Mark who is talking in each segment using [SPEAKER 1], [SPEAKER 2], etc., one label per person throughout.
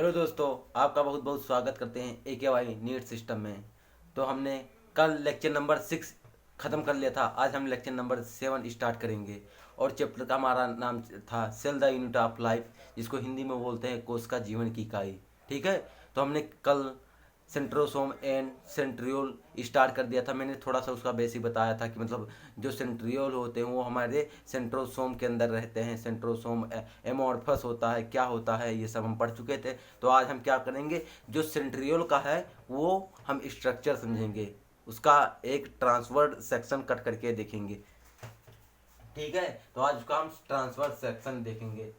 [SPEAKER 1] Hello दोस्तों, आपका बहुत बहुत स्वागत करते हैं AKY नीट सिस्टम में। तो हमने कल लेक्चर नंबर 6 ख़त्म कर लिया था। आज हम लेक्चर नंबर 7 स्टार्ट करेंगे और चैप्टर का हमारा नाम था cell the unit of life, जिसको हिंदी में बोलते हैं कोश का जीवन की इकाई। ठीक है। तो हमने कल सेंट्रोसोम एंड सेंट्रियोल स्टार्ट कर दिया था। मैंने थोड़ा सा उसका बेसिक बताया था कि मतलब जो सेंट्रियोल होते हैं वो हमारे सेंट्रोसोम के अंदर रहते हैं। सेंट्रोसोम एमॉर्फस होता है, क्या होता है, ये सब हम पढ़ चुके थे। तो आज हम क्या करेंगे, जो सेंट्रियोल का है वो हम स्ट्रक्चर समझेंगे, उसका एक ट्रांसवर्ड सेक्शन कट करके देखेंगे। ठीक है। तो आज उसका हम ट्रांसवर्ड सेक्शन देखेंगे।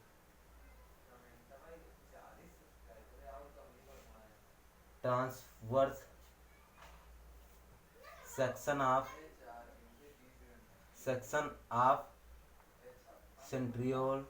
[SPEAKER 1] Transverse section of centriole.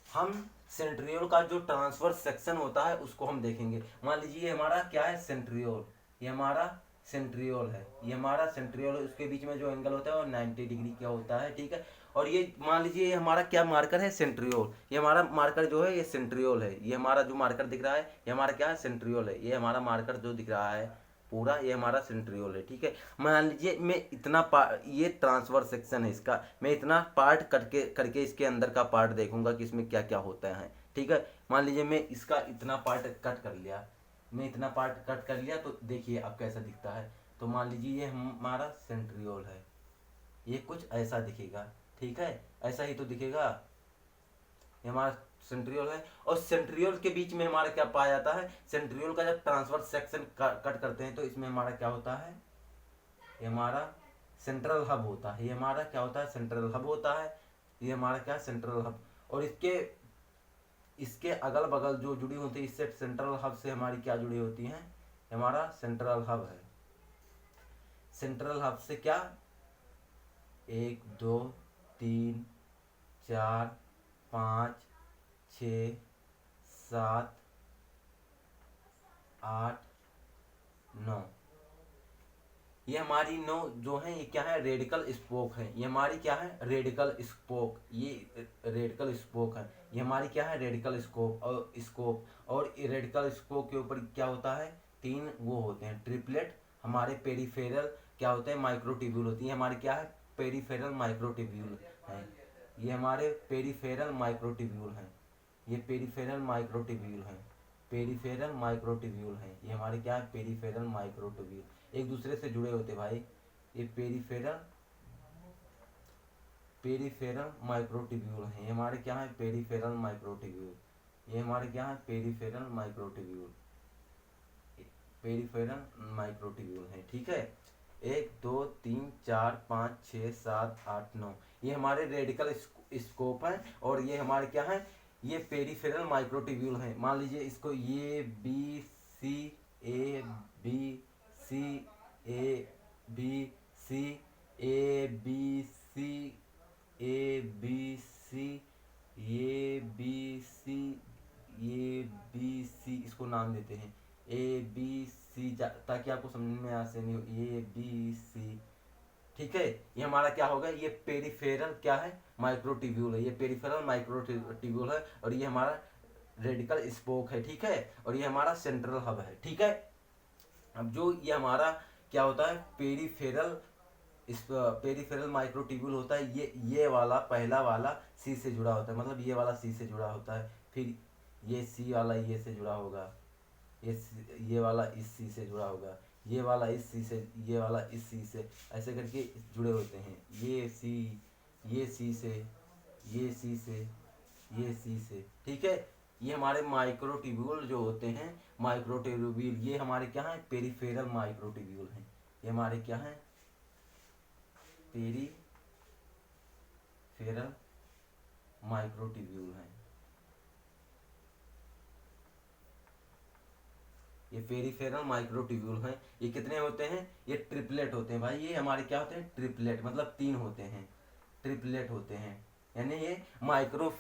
[SPEAKER 1] हम सेंट्रियोल का जो ट्रांसवर्स सेक्शन होता है उसको हम देखेंगे। मान लीजिए ये हमारा क्या है, सेंट्रियोल। ये हमारा सेंट्रियोल है, ये हमारा सेंट्रियोल है। उसके बीच में जो एंगल होता है वो 90 डिग्री क्या होता है। ठीक है। और ये मान लीजिए ये हमारा क्या मार्कर है, सेंट्रियोल। ये हमारा मार्कर जो है ये सेंट्रियोल है। ये हमारा जो मार्कर दिख रहा है ये हमारा क्या है, सेंट्रियोल है। ये हमारा मार्कर जो दिख रहा है पूरा, ये हमारा सेंट्रियोल है। ठीक है। मान लीजिए मैं इतना ये ट्रांसफर सेक्शन है इसका, मैं इतना पार्ट करके करके इसके अंदर का पार्ट देखूंगा कि इसमें क्या क्या होता है। ठीक है। मान लीजिए मैं इसका इतना पार्ट कट कर लिया, मैं इतना पार्ट कट कर लिया, तो देखिए अब कैसा दिखता है। तो मान लीजिए ये हमारा सेंट्रियोल है, ये कुछ ऐसा दिखेगा। ठीक है, ऐसा ही तो दिखेगा। ये हमारा सेंट्रियोल है। और सेंट्रियोल के बीच में हमारा क्या पाया जाता है, सेंट्रियोल का जब ट्रांसवर्स सेक्शन कट करते हैं तो इसमें हमारा क्या होता है, ये हमारा सेंट्रल हब होता है। ये हमारा क्या होता है, सेंट्रल हब होता है। ये हमारा क्या, सेंट्रल हब। और इसके इसके अगल बगल जो जुड़ी होती है इससे, सेंट्रल हब से हमारी क्या जुड़ी होती हैं, हमारा सेंट्रल हब है। सेंट्रल हब से क्या, 1 2 3 4 5 6 7 8 9, ये हमारी 9 जो है ये क्या है, रेडिकल स्पोक है। ये हमारी क्या है, रेडिकल स्पोक। ये रेडिकल स्पोक है। ये हमारी क्या है, रेडिकल स्कोप और स्कोप। और रेडिकल स्पोक के ऊपर क्या होता है, 3 वो होते हैं ट्रिपलेट। हमारे पेरीफेरल क्या होते हैं, माइक्रोट्यूब्यूल होती है। हमारे क्या है, पेरीफेरल माइक्रोट्यूब्यूल है। ये हमारे पेरीफेरल माइक्रोट्यूब्यूल हैं। ये पेरीफेरल माइक्रोट्यूब्यूल हैं, पेरीफेरल माइक्रोट्यूब्यूल हैं। ये हमारे क्या है, पेरीफेरल माइक्रोट्यूब्यूल एक दूसरे से जुड़े होते भाई। ये पेरीफेरल पेरीफेरल माइक्रोट्यूब्यूल हैं। ये हमारे क्या है, पेरीफेरल माइक्रोट्यूब्यूल। ये हमारे क्या है, पेरीफेरल माइक्रोट्यूब्यूल, पेरीफेरल माइक्रोट्यूब्यूल है। ठीक है। 1 2 3 4 5 6 7 8 9, ये हमारे रेडिकल स्कोप है। और ये हमारे क्या है, ये पेरीफेरल माइक्रोट्यूब्यूल हैं। मान लीजिए इसको ये B C A B C A B C A B C ये बी सी ये बी सी, इसको नाम देते हैं ABC, ताकि आपको समझने में आसानी हो। ABC। ठीक है। ये हमारा क्या होगा, ये पेरिफेरल क्या है, माइक्रोट्यूब्यूल है। ये पेरिफेरल माइक्रोट्यूब्यूल है। और ये हमारा रेडिकल स्पोक है। ठीक है। और ये हमारा सेंट्रल हब है। ठीक है। अब जो ये हमारा क्या होता है, पेरीफेरल, इस पेरीफेरल माइक्रोट्यूब्यूल होता है। ये वाला पहला वाला सी से जुड़ा होता है, मतलब ये वाला सी से जुड़ा होता है। फिर ये सी वाला ये से जुड़ा होगा, ये वाला इस सी से जुड़ा होगा, ये वाला इस सी से, ये वाला इस सी से, ऐसे करके जुड़े होते हैं। ये सी से, ये सी से, ये सी से। ठीक है। ये हमारे माइक्रोट्यूब्यूल जो होते हैं, माइक्रोट्यूब्यूल, ये हमारे क्या है, पेरीफेरल माइक्रोट्यूब्यूल हैं। ये हमारे क्या है, पेरीफेरल माइक्रोट्यूब्यूल हैं। ये पेरीफेरल माइक्रोट्यूब्यूल हैं। ये कितने होते हैं, ये ट्रिपलेट होते हैं भाई। ये हमारे क्या होते हैं, ट्रिपलेट, मतलब 3 होते हैं, ट्रिपलेट होते हैं। यानी ये माइक्रो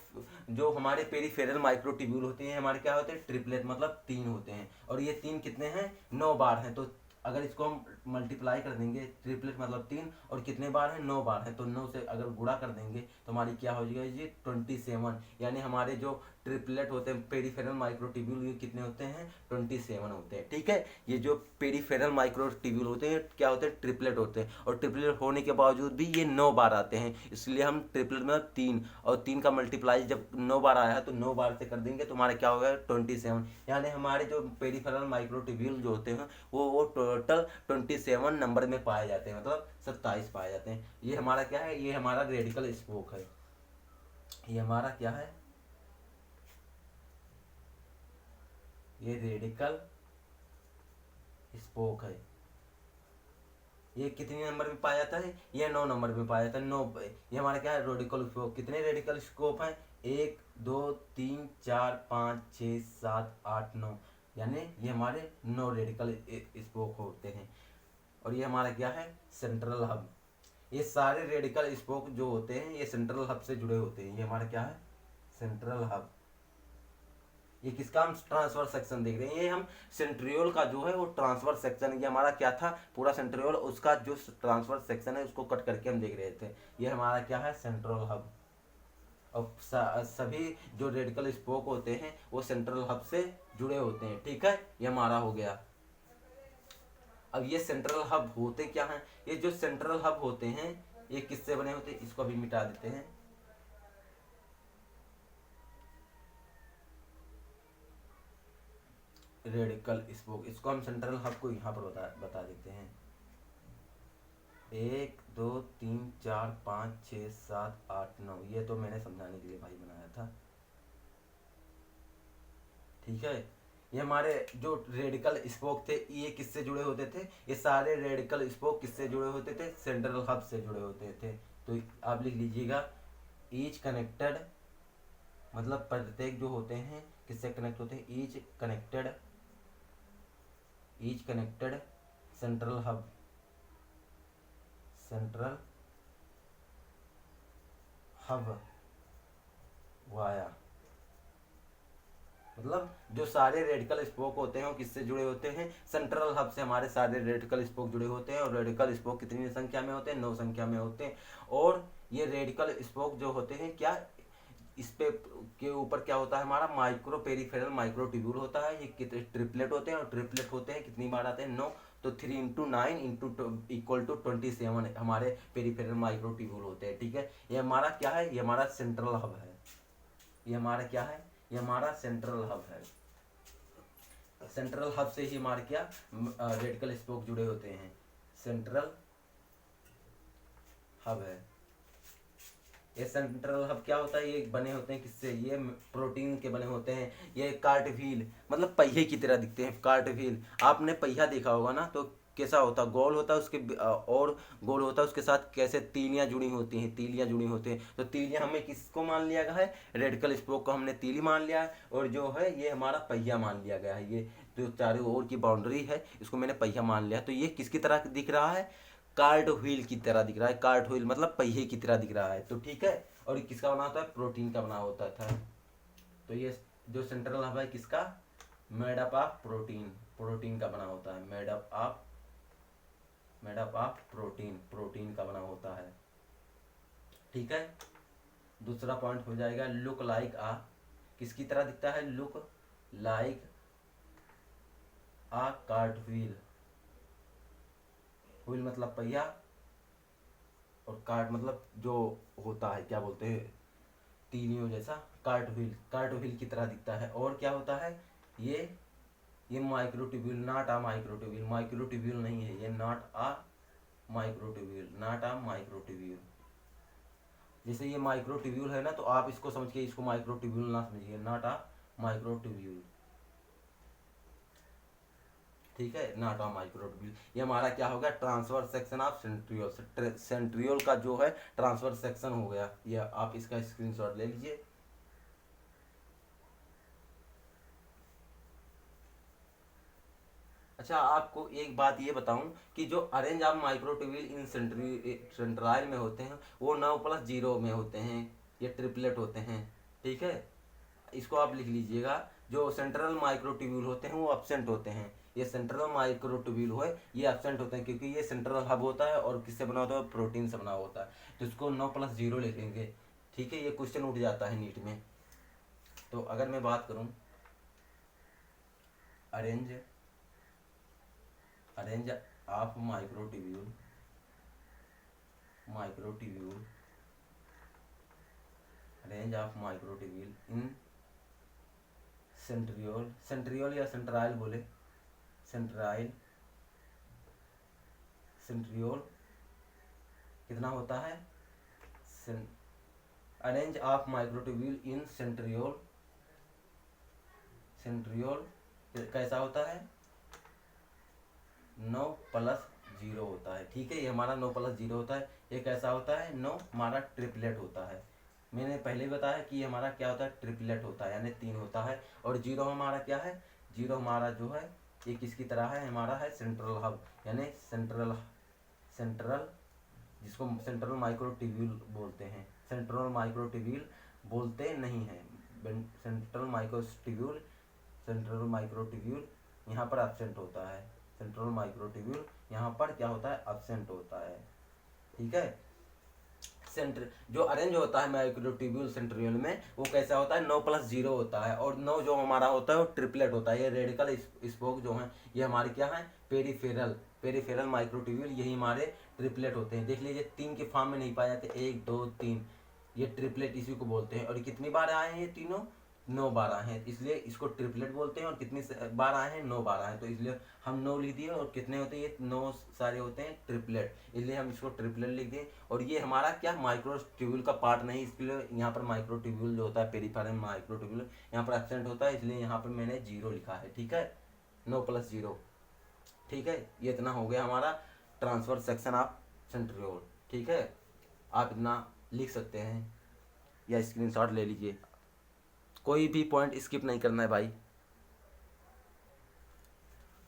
[SPEAKER 1] जो हमारे पेरीफेरल माइक्रोट्यूब्यूल होते हैं हमारे क्या होते हैं, ट्रिपलेट, मतलब 3 होते हैं। और ये 3 कितने हैं, 9 बार हैं। तो अगर इसको हम मल्टीप्लाई कर देंगे, ट्रिपलेट मतलब 3, और कितने बार है, 9 बार है, तो 9 से अगर गुणा कर देंगे तो हमारी क्या हो जाएगा जी, 27। यानी हमारे जो ट्रिपलेट होते हैं पेरिफेरल माइक्रोट्यूब्यूल, ये कितने होते हैं, 27 होते हैं। ठीक है, ये जो पेरिफेरल माइक्रोट्यूब्यूल होते हैं क्या होते हैं, ट्रिपलेट होते हैं, और ट्रिपलेट होने के बावजूद भी ये 9 बार आते हैं, इसलिए हम ट्रिपलेट में 3 और 3 का मल्टीप्लाई जब 9 बार आया है तो 9 बार से कर देंगे तो हमारा क्या होगा, 27। यानी हमारे जो पेरिफेरल माइक्रोट्यूब्यूल जो होते हैं वो टोटल 27 नंबर में पाए जाते हैं, मतलब 27 पाए जाते हैं। ये हमारा क्या है, ये हमारा रेडिकल स्पोक है, ये हमारा क्या है, ये रेडिकल स्पोक है। ये कितने नंबर में पाया जाता है, ये 9 नंबर में पाया जाता है, 9। ये हमारा क्या है, रेडिकल स्पोक। कितने रेडिकल स्कोप हैं, 1 2 3 4 5 6 7 8 9, यानी ये हमारे 9 रेडिकल स्पोक होते हैं। और ये हमारा क्या है, सेंट्रल हब। ये सारे रेडिकल स्पोक जो होते हैं ये सेंट्रल हब से जुड़े होते हैं। ये हमारा क्या है, सेंट्रल हब। ये किसका हम ट्रांसफर सेक्शन देख रहे हैं, ये हम सेंट्रियोल का जो है वो ट्रांसफर सेक्शन, ये हमारा क्या था, पूरा सेंट्रियोल, उसका जो ट्रांसफर सेक्शन है उसको कट करके हम देख रहे थे। ये हमारा क्या है, सेंट्रल हब। और सभी जो रेडिकल स्पोक होते हैं वो सेंट्रल हब से जुड़े होते हैं। ठीक है, ये हमारा हो गया। अब ये सेंट्रल हब होते क्या हैं, ये जो सेंट्रल हब होते हैं ये किससे बने होते हैं, इसको भी मिटा देते हैं। रेडिकल स्पोक, इसको हम सेंट्रल हब को यहाँ पर बता देते हैं। 1 2 3 4 5 6 7 8 9, ये तो मैंने समझाने के लिए भाई बनाया था। ठीक है, ये हमारे जो रेडिकल स्पोक थे ये किससे जुड़े होते थे, ये सारे रेडिकल स्पोक किससे जुड़े होते थे, सेंट्रल हब से जुड़े होते थे। तो आप लिख लीजिएगा, ईच कनेक्टेड, मतलब प्रत्येक जो होते हैं किससे कनेक्ट होते हैं, each connected central hub, central hub via, मतलब जो सारे रेडिकल स्पोक होते हैं वो किससे जुड़े होते हैं, सेंट्रल हब से हमारे सारे रेडिकल स्पोक जुड़े होते हैं। और रेडिकल स्पोक कितनी संख्या में होते हैं, 9 संख्या में होते हैं। और ये रेडिकल स्पोक जो होते हैं क्या, इस पे के ऊपर क्या होता है, हमारा माइक्रो पेरिफेरल माइक्रोट्यूब्यूल होता है। ये कितने ट्रिपलेट होते हैं, और ट्रिपलेट होते हैं कितनी बार आते हैं, 9। तो 3 × 9 = 27 हमारे पेरिफेरल माइक्रोट्यूब्यूल होते हैं। ठीक है, ये हमारा क्या है, ये हमारा सेंट्रल हब है। ये हमारा क्या है, ये हमारा सेंट्रल हब है। सेंट्रल हब से ही हमारे क्या रेडिकल स्पोक जुड़े होते हैं, सेंट्रल हब है। ये सेंट्रल हब क्या होता है, ये बने होते हैं किससे, ये प्रोटीन के बने होते हैं। ये कार्ट व्हील, मतलब पहिए की तरह दिखते हैं, कार्ट व्हील। आपने पहिया देखा होगा ना, तो कैसा होता, गोल होता है, उसके और गोल होता है, उसके साथ कैसे तीलियां जुड़ी होती हैं, तीलियां जुड़ी होती हैं। तो तीलियां हमें किसको मान लिया गया है, रेडिकल स्पोक को हमने तीली मान लिया है, और जो है ये हमारा पहिया मान लिया गया है। ये जो चारों ओर की बाउंड्री है इसको मैंने पहिया मान लिया। तो ये किसकी तरह दिख रहा है, कार्ट व्हील की तरह दिख रहा है। कार्ट व्हील मतलब पहिए की तरह दिख रहा है। तो ठीक है, और ये किसका बना होता है, प्रोटीन का बना होता था। तो ये जो सेंट्रल हब है किसका, made up of protein, protein का बना होता है, made up of protein, protein का बना होता है। ठीक है, दूसरा पॉइंट हो जाएगा, लुक लाइक आ, किसकी तरह दिखता है, लुक लाइक आ कार्ट व्हील। व्हील मतलब पहिया, और कार्ट मतलब जो होता है क्या बोलते हैं, तीलियों जैसा, कार्ट व्हील, कार्ट व्हील की तरह दिखता है। और क्या होता है, ये microtubule, not a microtubule, microtubule नहीं है ये, not a microtubule, not a microtubule. जैसे ये माइक्रोट्यूब्यूल है ना, तो आप इसको समझ के इसको माइक्रोट्यूब्यूल ना समझिए, नॉट आ माइक्रोट्यूब्यूल। ठीक है, नॉट आ माइक्रोट्यूब्यूल। ये हमारा क्या हो गया, transfer section of centriole, centriole का जो है ट्रांसफर सेक्शन हो गया। ये आप इसका स्क्रीनशॉट ले लीजिए। अच्छा, आपको एक बात ये बताऊं कि जो अरेंज ऑफ माइक्रोट्यूब्यूल इन सेंट्राइल में होते हैं वो 9+0 में होते हैं, ये ट्रिपलेट होते हैं। ठीक है, इसको आप लिख लीजिएगा, जो सेंट्रल माइक्रोट्यूब्यूल होते हैं वो एब्सेंट होते हैं, ये सेंट्रल माइक्रोट्यूब्यूल है, ये एब्सेंट होते हैं क्योंकि ये सेंट्रल हब होता है और किससे बना होता है, प्रोटीन से बना होता है, तो इसको 9+0 लिखेंगे। ठीक है, ये क्वेश्चन उठ जाता है नीट में। तो अगर मैं बात करूं arrange arrange of microtubule range of microtubule in centriole या सेंट्राइल बोले, सेंट्रियोल कितना होता है, arrange of microtubule in centriole कैसा होता है, 9+0 होता है। ठीक है, ये हमारा 9+0 होता है। ये कैसा होता है, 9 हमारा ट्रिपलेट होता है। मैंने पहले बताया कि ये हमारा क्या होता है, ट्रिपलेट होता है, यानी 3 होता है। और 0 हमारा क्या है, 0 हमारा जो है ये किसकी तरह है, हमारा है सेंट्रल हब, यानी सेंट्रल जिसको सेंट्रल माइक्रोट्यूब्यूल बोलते हैं, सेंट्रल माइक्रोट्यूब्यूल बोलते नहीं हैं, सेंट्रल माइक्रोट्यूब्यूल यहाँ पर एब्सेंट होता है, सेंट्रल माइक्रोट्यूब्यूल यहाँ पर क्या होता है, एब्सेंट होता है। ठीक है, जो अरेंज होता है माइक्रोट्यूब्यूल सेंट्रियोल में, वो कैसा होता है, 9+0 होता है। और 9 जो हमारा होता है वो ट्रिपलेट होता है। ये रेडिकल स्पोक जो है ये हमारे क्या है, पेरिफेरल माइक्रोट्यूब्यूल, यही हमारे ट्रिपलेट होते हैं। देख लीजिए 3 के फॉर्म में नहीं पाए जाते, 1 2 3, ये ट्रिपलेट इसी को बोलते हैं। और कितनी बार आए हैं ये तीनों, 9 बार आए हैं, इसलिए इसको ट्रिपलेट बोलते हैं। और कितनी बार आए हैं, 9 बार आए हैं, तो इसलिए हम 9 लिख दिए। और कितने होते हैं, ये 9 सारे होते हैं ट्रिपलेट, इसलिए हम इसको ट्रिपलेट लिख दिए। और ये हमारा क्या, माइक्रोट्यूब्यूल का पार्ट नहीं, इसलिए यहाँ पर माइक्रोट्यूब्यूल जो होता है, पेरिफेरल माइक्रोट्यूब्यूल यहाँ पर एब्सेंट होता है, इसलिए यहाँ पर मैंने 0 लिखा है। ठीक है, 9+0। ठीक है, ये इतना हो गया हमारा ट्रांसफर सेक्शन ऑफ सेंट्रियोल। ठीक है, आप इतना लिख सकते हैं या स्क्रीनशॉट ले लीजिए, कोई भी पॉइंट स्किप नहीं करना है भाई।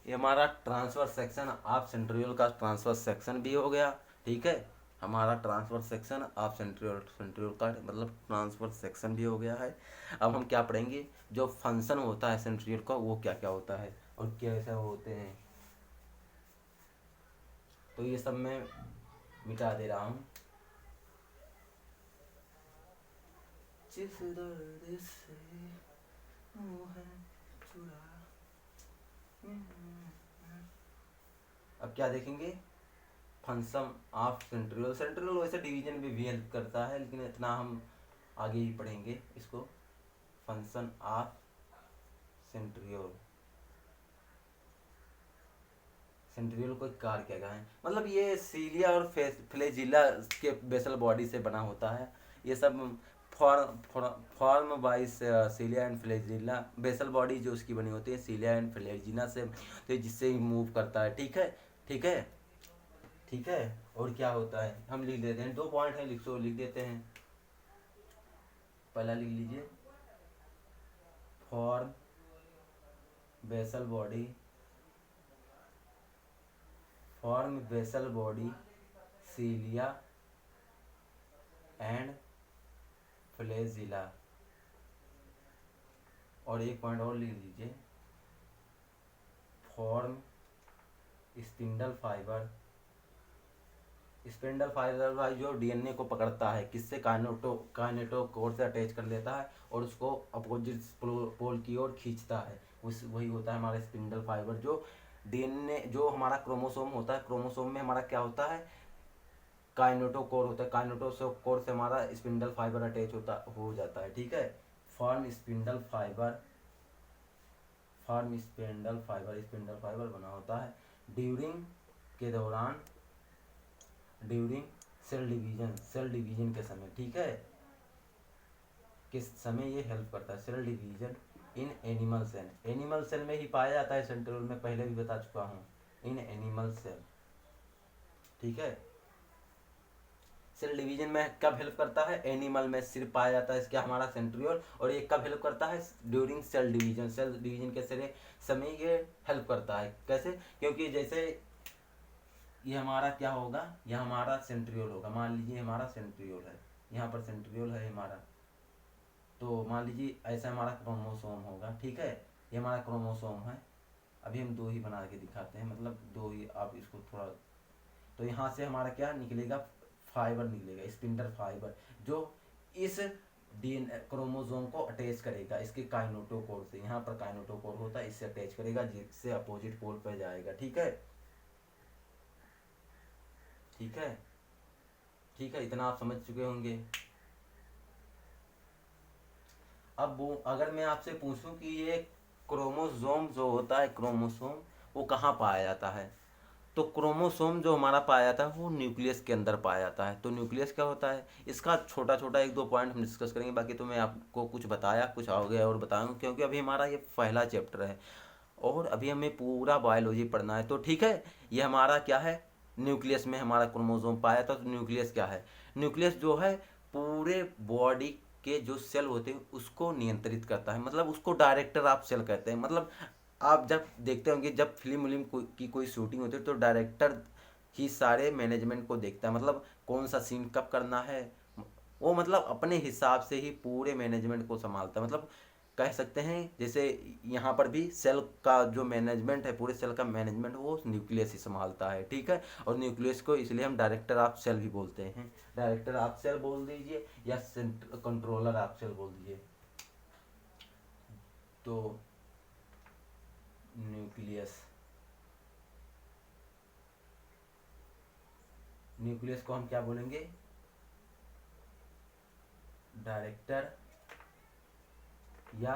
[SPEAKER 1] ये हमारा ट्रांसफर सेक्शन ऑफ सेंट्रियोल का ट्रांसफर सेक्शन भी हो गया। ठीक है, हमारा ट्रांसफर सेक्शन ऑफ सेंट्रियोल का मतलब ट्रांसफर सेक्शन भी हो गया है। अब हम क्या पढ़ेंगे, जो फंक्शन होता है सेंट्रियोल का वो क्या क्या होता है और कैसे होते हैं। तो ये सब मैं मिटा दे रहा हूँ। जिस दर्द से मुँह चुरा, अब क्या देखेंगे, फंक्शन ऑफ सेंट्रियोल वैसे डिवीजन में भी हेल्प करता है, लेकिन इतना हम आगे ही पढ़ेंगे इसको। फंक्शन ऑफ सेंट्रियोल को कार्य क्या है, मतलब ये सीलिया और फ्लैजिला के बेसल बॉडी से बना होता है। ये सब form wise cilia and flagella, basal body जो उसकी बनी होती है सीलिया एंड फ्लैजिला से, तो जिससे ही मूव करता है। ठीक है, ठीक है, ठीक है। और क्या होता है हम लिख देते हैं, 2 पॉइंट है, लिख देते हैं। पहला लिख लीजिए, form basal body cilia and flagella. और एक पॉइंट और लिख लीजिए, फॉर्म स्पिंडल फाइबर भाई जो डीएनए को पकड़ता है, किससे, काइनेटोकोर से अटैच कर लेता है और उसको अपोजिट पोल की ओर खींचता है, वही होता है हमारा स्पिंडल फाइबर। जो डीएनए जो हमारा क्रोमोसोम होता है, क्रोमोसोम में हमारा क्या होता है, काइनेटोकोर होता है, काइनेटोकोर से हमारा स्पिंडल फाइबर अटैच हो जाता है। ठीक है, फॉर्म स्पिंडल फाइबर बना होता है ड्यूरिंग सेल डिवीजन के समय। ठीक है, किस समय ये हेल्प करता है, cell division in animal cell में ही पाया जाता है सेंट्रियोल में, पहले भी बता चुका हूँ, इन एनिमल सेल। ठीक है, सेल डिवीजन में कब हेल्प करता है, एनिमल में सिर्फ पाया जाता है इसका हमारा सेंट्रियोल। और ये कब हेल्प करता है, ड्यूरिंग सेल डिवीजन के समय ये हेल्प करता है। कैसे, क्योंकि जैसे ये हमारा क्या होगा, यह हमारा सेंट्रियोल होगा, मान लीजिए हमारा सेंट्रियोल है, यहाँ पर सेंट्रियोल है हमारा, तो मान लीजिए ऐसा हमारा क्रोमोसोम होगा। ठीक है, ये हमारा क्रोमोसोम है, अभी हम दो ही बना के दिखाते हैं, मतलब दो ही, आप इसको थोड़ा, तो यहाँ से हमारा क्या निकलेगा, फाइबर निकलेगा, स्पिंडल फाइबर, जो इस डीएनए क्रोमोसोम को अटैच करेगा इसके काइनेटोकोर से, यहाँ पर काइनेटोकोर होता है, इससे अटैच करेगा, जिससे अपोजिट पोल पर जाएगा। ठीक है, ठीक है, ठीक है, इतना आप समझ चुके होंगे। अब वो अगर मैं आपसे पूछूं कि ये क्रोमोसोम जो होता है, क्रोमोसोम वो कहाँ पाया जाता है, तो क्रोमोसोम जो हमारा पाया जाता है वो न्यूक्लियस के अंदर पाया जाता है। तो न्यूक्लियस क्या होता है, इसका छोटा छोटा एक दो पॉइंट हम डिस्कस करेंगे, बाकी तो मैं आपको कुछ बताया, कुछ आगे और बताऊंगा, क्योंकि अभी हमारा ये पहला चैप्टर है और अभी हमें पूरा बायोलॉजी पढ़ना है। तो ठीक है, ये हमारा क्या है, न्यूक्लियस में हमारा क्रोमोसोम पाया था। तो न्यूक्लियस क्या है, न्यूक्लियस जो है पूरे बॉडी के जो सेल होते हैं उसको नियंत्रित करता है, मतलब उसको डायरेक्टर ऑफ सेल कहते हैं। मतलब आप जब देखते होंगे, जब फिल्म विल्म की कोई शूटिंग होती है तो डायरेक्टर ही सारे मैनेजमेंट को देखता है, मतलब कौन सा सीन कब करना है, वो मतलब अपने हिसाब से ही पूरे मैनेजमेंट को संभालता है। मतलब कह सकते हैं जैसे यहाँ पर भी सेल का जो मैनेजमेंट है, पूरे सेल का मैनेजमेंट वो न्यूक्लियस ही संभालता है। ठीक है, और न्यूक्लियस को इसलिए हम डायरेक्टर ऑफ सेल भी बोलते हैं, डायरेक्टर ऑफ सेल बोल दीजिए या कंट्रोलर ऑफ सेल बोल दीजिए। तो न्यूक्लियस, न्यूक्लियस को हम क्या बोलेंगे, डायरेक्टर या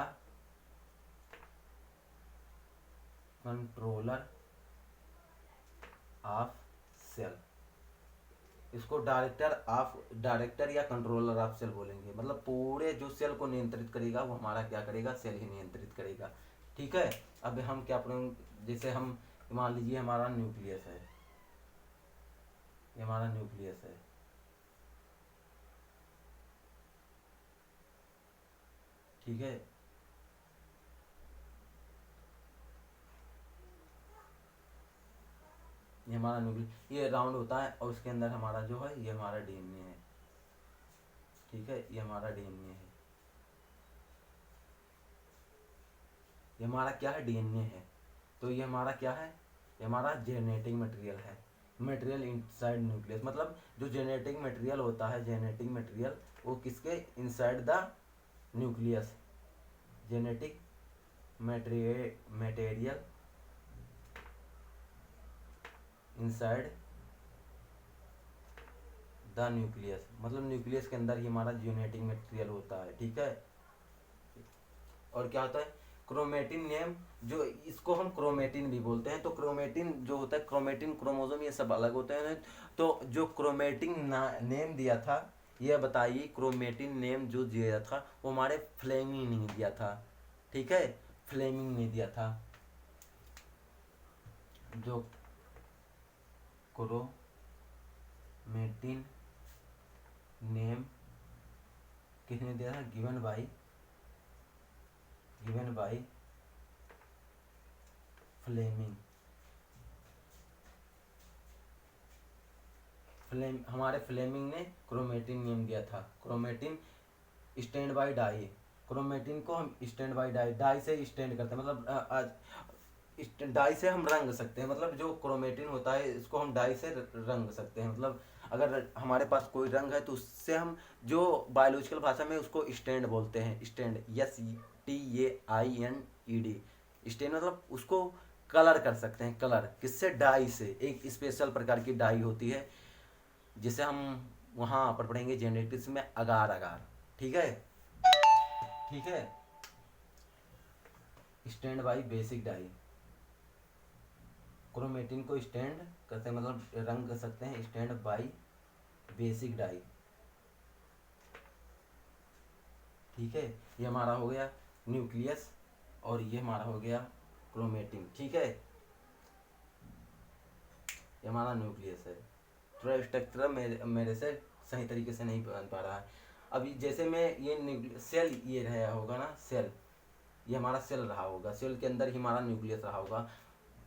[SPEAKER 1] कंट्रोलर ऑफ सेल, इसको डायरेक्टर या कंट्रोलर ऑफ सेल बोलेंगे। मतलब पूरे जो सेल को नियंत्रित करेगा वो हमारा क्या करेगा, सेल ही नियंत्रित करेगा। ठीक है, अब हम क्या पढ़ेंगे, जैसे हम मान लीजिए हमारा न्यूक्लियस है, ये हमारा न्यूक्लियस है, ठीक है, ये हमारा न्यूक्लियस, ये राउंड होता है और उसके अंदर हमारा जो है ये हमारा डीएनए है। ठीक है, ये हमारा डीएनए है, ये हमारा क्या है, डीएनए है। तो ये हमारा क्या है, ये हमारा जेनेटिक मटेरियल है, मटेरियल इनसाइड न्यूक्लियस। मतलब जो जेनेटिक मटेरियल होता है, जेनेटिक मटेरियल वो किसके inside the nucleus, genetic material inside the nucleus, मतलब न्यूक्लियस के अंदर ही हमारा जेनेटिक मटेरियल होता है। ठीक है, और क्या होता है, क्रोमेटिन नेम, जो इसको हम क्रोमेटिन भी बोलते हैं। तो क्रोमेटिन जो होता है, क्रोमेटिन क्रोमोसोम ये सब अलग होते हैं। तो जो क्रोमेटिन नेम दिया था, ये बताइए, क्रोमेटिन नेम जो दिया था वो हमारे फ्लेमिंग ने दिया था। ठीक है, फ्लेमिंग ने दिया था, जो क्रोमेटिन नेम किसने दिया था, गिवन बाय फ्लेमिंग। हमारे फ्लेमिंग ने क्रोमेटिन नेम दिया था। Chromatin stand by dye, chromatin को हम स्टैंड बाय डाई से स्टैंड करते हैं, मतलब डाई से हम रंग सकते हैं। मतलब जो क्रोमेटिन होता है इसको हम डाई से रंग सकते हैं। मतलब अगर हमारे पास कोई रंग है तो उससे हम, जो बायोलॉजिकल भाषा में उसको स्टैंड बोलते हैं, स्टैंड, STAINED, स्टैंड, मतलब उसको कलर कर सकते हैं। कलर किससे, डाई से, एक स्पेशल प्रकार की डाई होती है जिसे हम वहाँ पर पढ़ेंगे जेनेटिक्स में, अगार अगार। ठीक है, ठीक है, stand by basic dye, chromatin को स्टैंड करते हैं, मतलब रंग कर सकते हैं, स्टैंड बाई बेसिक डाई। ठीक है, ये हमारा हो गया न्यूक्लियस और ये हमारा हो गया क्रोमेटिन। ठीक है, ये हमारा न्यूक्लियस है। थोड़ा स्ट्रक्चर मेरे से सही तरीके से नहीं बन पा रहा है। अभी जैसे मैं ये सेल ये रहा होगा ना, सेल, ये हमारा सेल रहा होगा, सेल के अंदर ही हमारा न्यूक्लियस रहा होगा।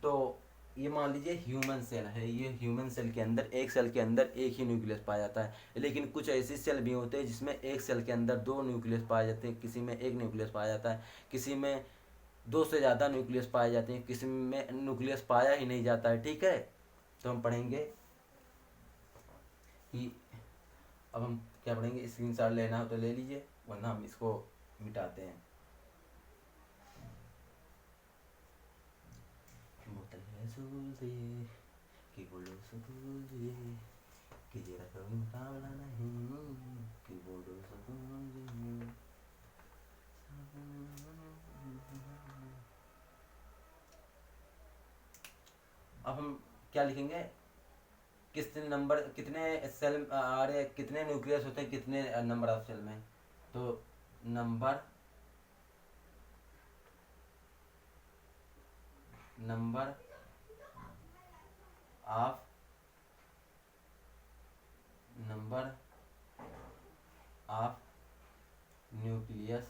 [SPEAKER 1] तो ये मान लीजिए ह्यूमन सेल है, ये ह्यूमन सेल के अंदर, एक सेल के अंदर एक ही न्यूक्लियस पाया जाता है। लेकिन कुछ ऐसी सेल भी होते हैं जिसमें एक सेल के अंदर दो न्यूक्लियस पाए जाते हैं, किसी में एक न्यूक्लियस पाया जाता है, किसी में 2 से ज़्यादा न्यूक्लियस पाए जाते हैं, किसी में न्यूक्लियस पाया ही नहीं जाता है। ठीक है, तो हम पढ़ेंगे कि अब हम क्या पढ़ेंगे, स्क्रीनशॉट लेना हो तो ले लीजिए, वरना हम इसको मिटाते हैं। बोतल है सूल दिए कि बोलो सुकून दिए कि जरा कोई मुकाबला नहीं कि बोलो सुकून दिए। अब हम क्या लिखेंगे, कितने नंबर, कितने सेल, अरे कितने न्यूक्लियस होते हैं, कितने नंबर ऑफ सेल में, तो नंबर ऑफ न्यूक्लियस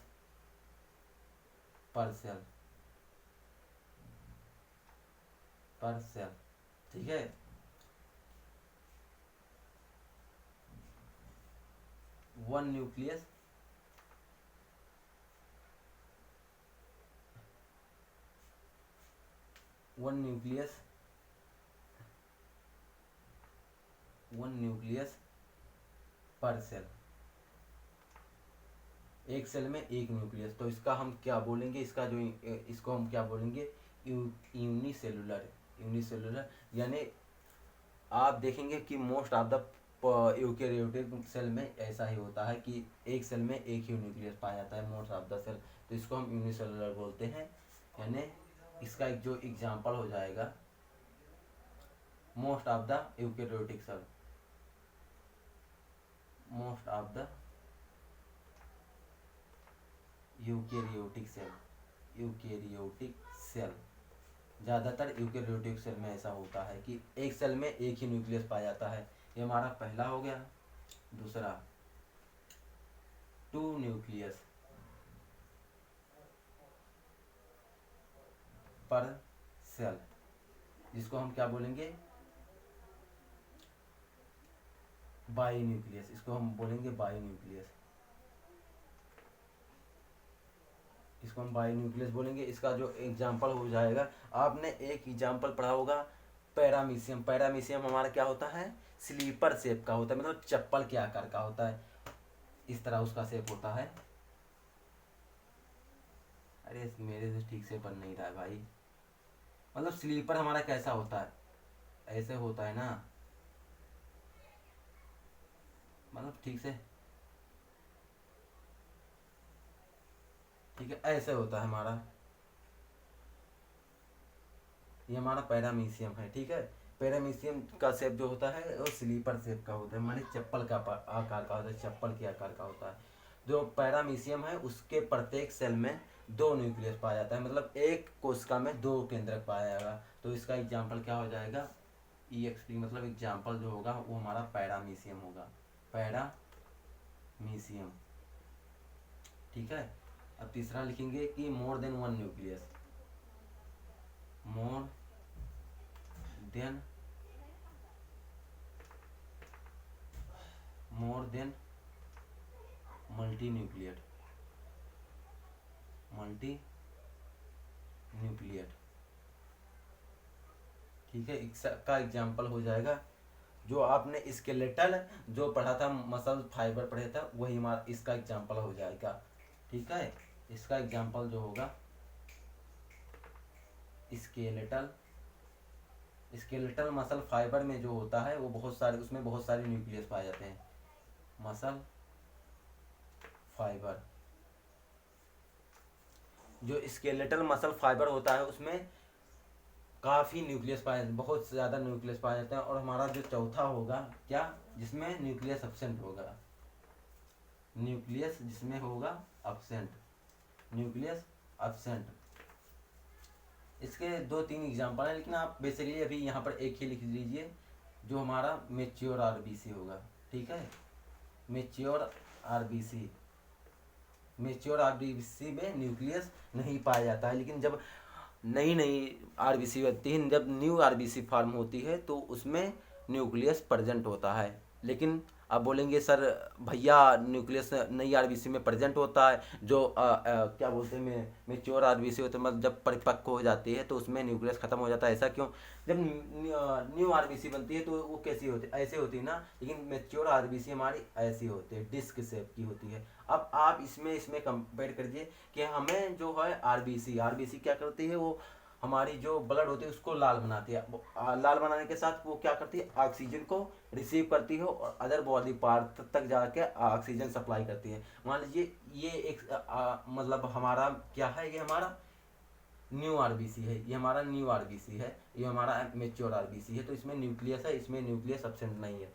[SPEAKER 1] पर सेल, ठीक है। वन न्यूक्लियस पर सेल, एक सेल में एक न्यूक्लियस, तो इसका हम क्या बोलेंगे, इसका जो इसको हम क्या बोलेंगे, यूनिसेलुलर। यानी आप देखेंगे कि most of the eukaryotic cell में ऐसा ही होता है कि एक सेल में एक ही न्यूक्लियस पाया जाता है, मोस्ट ऑफ द सेल, तो इसको हम यूनिसेलुलर बोलते हैं। यानी इसका एक जो एग्जांपल हो जाएगा, most of the eukaryotic cell, most of the eukaryotic cell, ज़्यादातर यूकेरियोटिक सेल में ऐसा होता है कि एक सेल में एक ही न्यूक्लियस पाया जाता है। ये हमारा पहला हो गया। दूसरा, टू न्यूक्लियस पर सेल, जिसको हम क्या बोलेंगे, बाई न्यूक्लियस, इसको हम बोलेंगे बाई न्यूक्लियस, इसको हम बाई न्यूक्लियस बोलेंगे। इसका जो एग्जाम्पल हो जाएगा, आपने एक एग्जाम्पल पढ़ा होगा पैरामीशियम। पैरामीशियम हमारा क्या होता है, स्लीपर शेप का होता है, मतलब चप्पल के आकार का होता है, इस तरह उसका शेप होता है। अरे मेरे से ठीक से बन नहीं रहा है भाई, मतलब स्लीपर हमारा कैसा होता है, ऐसे होता है ना, मतलब ठीक से, ठीक है, ऐसे होता है हमारा, ये हमारा पैरामीशियम है। ठीक है, पैरामीशियम का शेप जो होता है वो स्लीपर शेप का होता है, माने चप्पल का आकार का होता है, चप्पल के आकार का होता है। जो पैरामीशियम है उसके प्रत्येक सेल में 2 न्यूक्लियस पाया जाता है, मतलब एक कोशिका में 2 केंद्रक पाया जाएगा। तो इसका एग्जाम्पल क्या हो जाएगा, EXP, मतलब एग्जाम्पल जो होगा वो हमारा पैरामीशियम होगा, पैरामीशियम। ठीक है, अब तीसरा लिखेंगे कि more than one nucleus, more than multi न्यूक्लियट, ठीक है। इसका एग्जाम्पल हो जाएगा जो आपने स्केलेटल जो पढ़ा था, मसल फाइबर पढ़े था, वही हमारा इसका एग्जाम्पल हो जाएगा। ठीक है, इसका एग्जाम्पल जो होगा स्केलेटल मसल फाइबर में जो होता है वो बहुत सारे, उसमें बहुत सारे न्यूक्लियस पाए जाते हैं। मसल फाइबर, जो स्केलेटल मसल फाइबर होता है उसमें काफ़ी न्यूक्लियस पाए जाते हैं, बहुत ज़्यादा न्यूक्लियस पाए जाते हैं। और हमारा जो चौथा होगा क्या, जिसमें न्यूक्लियस एब्सेंट होगा, न्यूक्लियस जिसमें होगा एब्सेंट, न्यूक्लियस एब्सेंट। इसके 2-3 एग्जाम्पल हैं, लेकिन आप बेसिकली अभी यहाँ पर एक ही लिख लीजिए, जो हमारा मेच्योर आरबीसी होगा। ठीक है, मेच्योर आरबीसी में न्यूक्लियस नहीं पाया जाता है, लेकिन जब नई आरबीसी बनती है, जब न्यू आरबीसी फॉर्म होती है तो उसमें न्यूक्लियस प्रेजेंट होता है। लेकिन आप बोलेंगे सर भैया न्यूक्लियस नई आरबीसी में प्रेजेंट होता है, जो क्या बोलते हैं मेच्योर आरबीसी होते हैं, मतलब जब परिपक्व हो जाती है तो उसमें न्यूक्लियस खत्म हो जाता है, ऐसा क्यों? जब न्यू आरबीसी बनती है तो वो कैसी होती है, ऐसे होती है ना, लेकिन मेच्योर आरबीसी हमारी ऐसी होती है, डिस्क शेप की होती है। अब आप इसमें कंपेयर करिए कि हमें जो है आरबीसी आरबीसी क्या करती है, वो हमारी जो ब्लड होती है उसको लाल बनाती है। लाल बनाने के साथ वो क्या करती है, ऑक्सीजन को रिसीव करती है और अदर बॉडी पार्ट तक जाके ऑक्सीजन सप्लाई करती है। मान लीजिए ये एक मतलब हमारा क्या है, ये हमारा न्यू आरबीसी है, ये हमारा न्यू आरबीसी है, ये हमारा मेच्योर आरबीसी है। तो इसमें न्यूक्लियस है, इसमें न्यूक्लियस एब्सेंट नहीं है।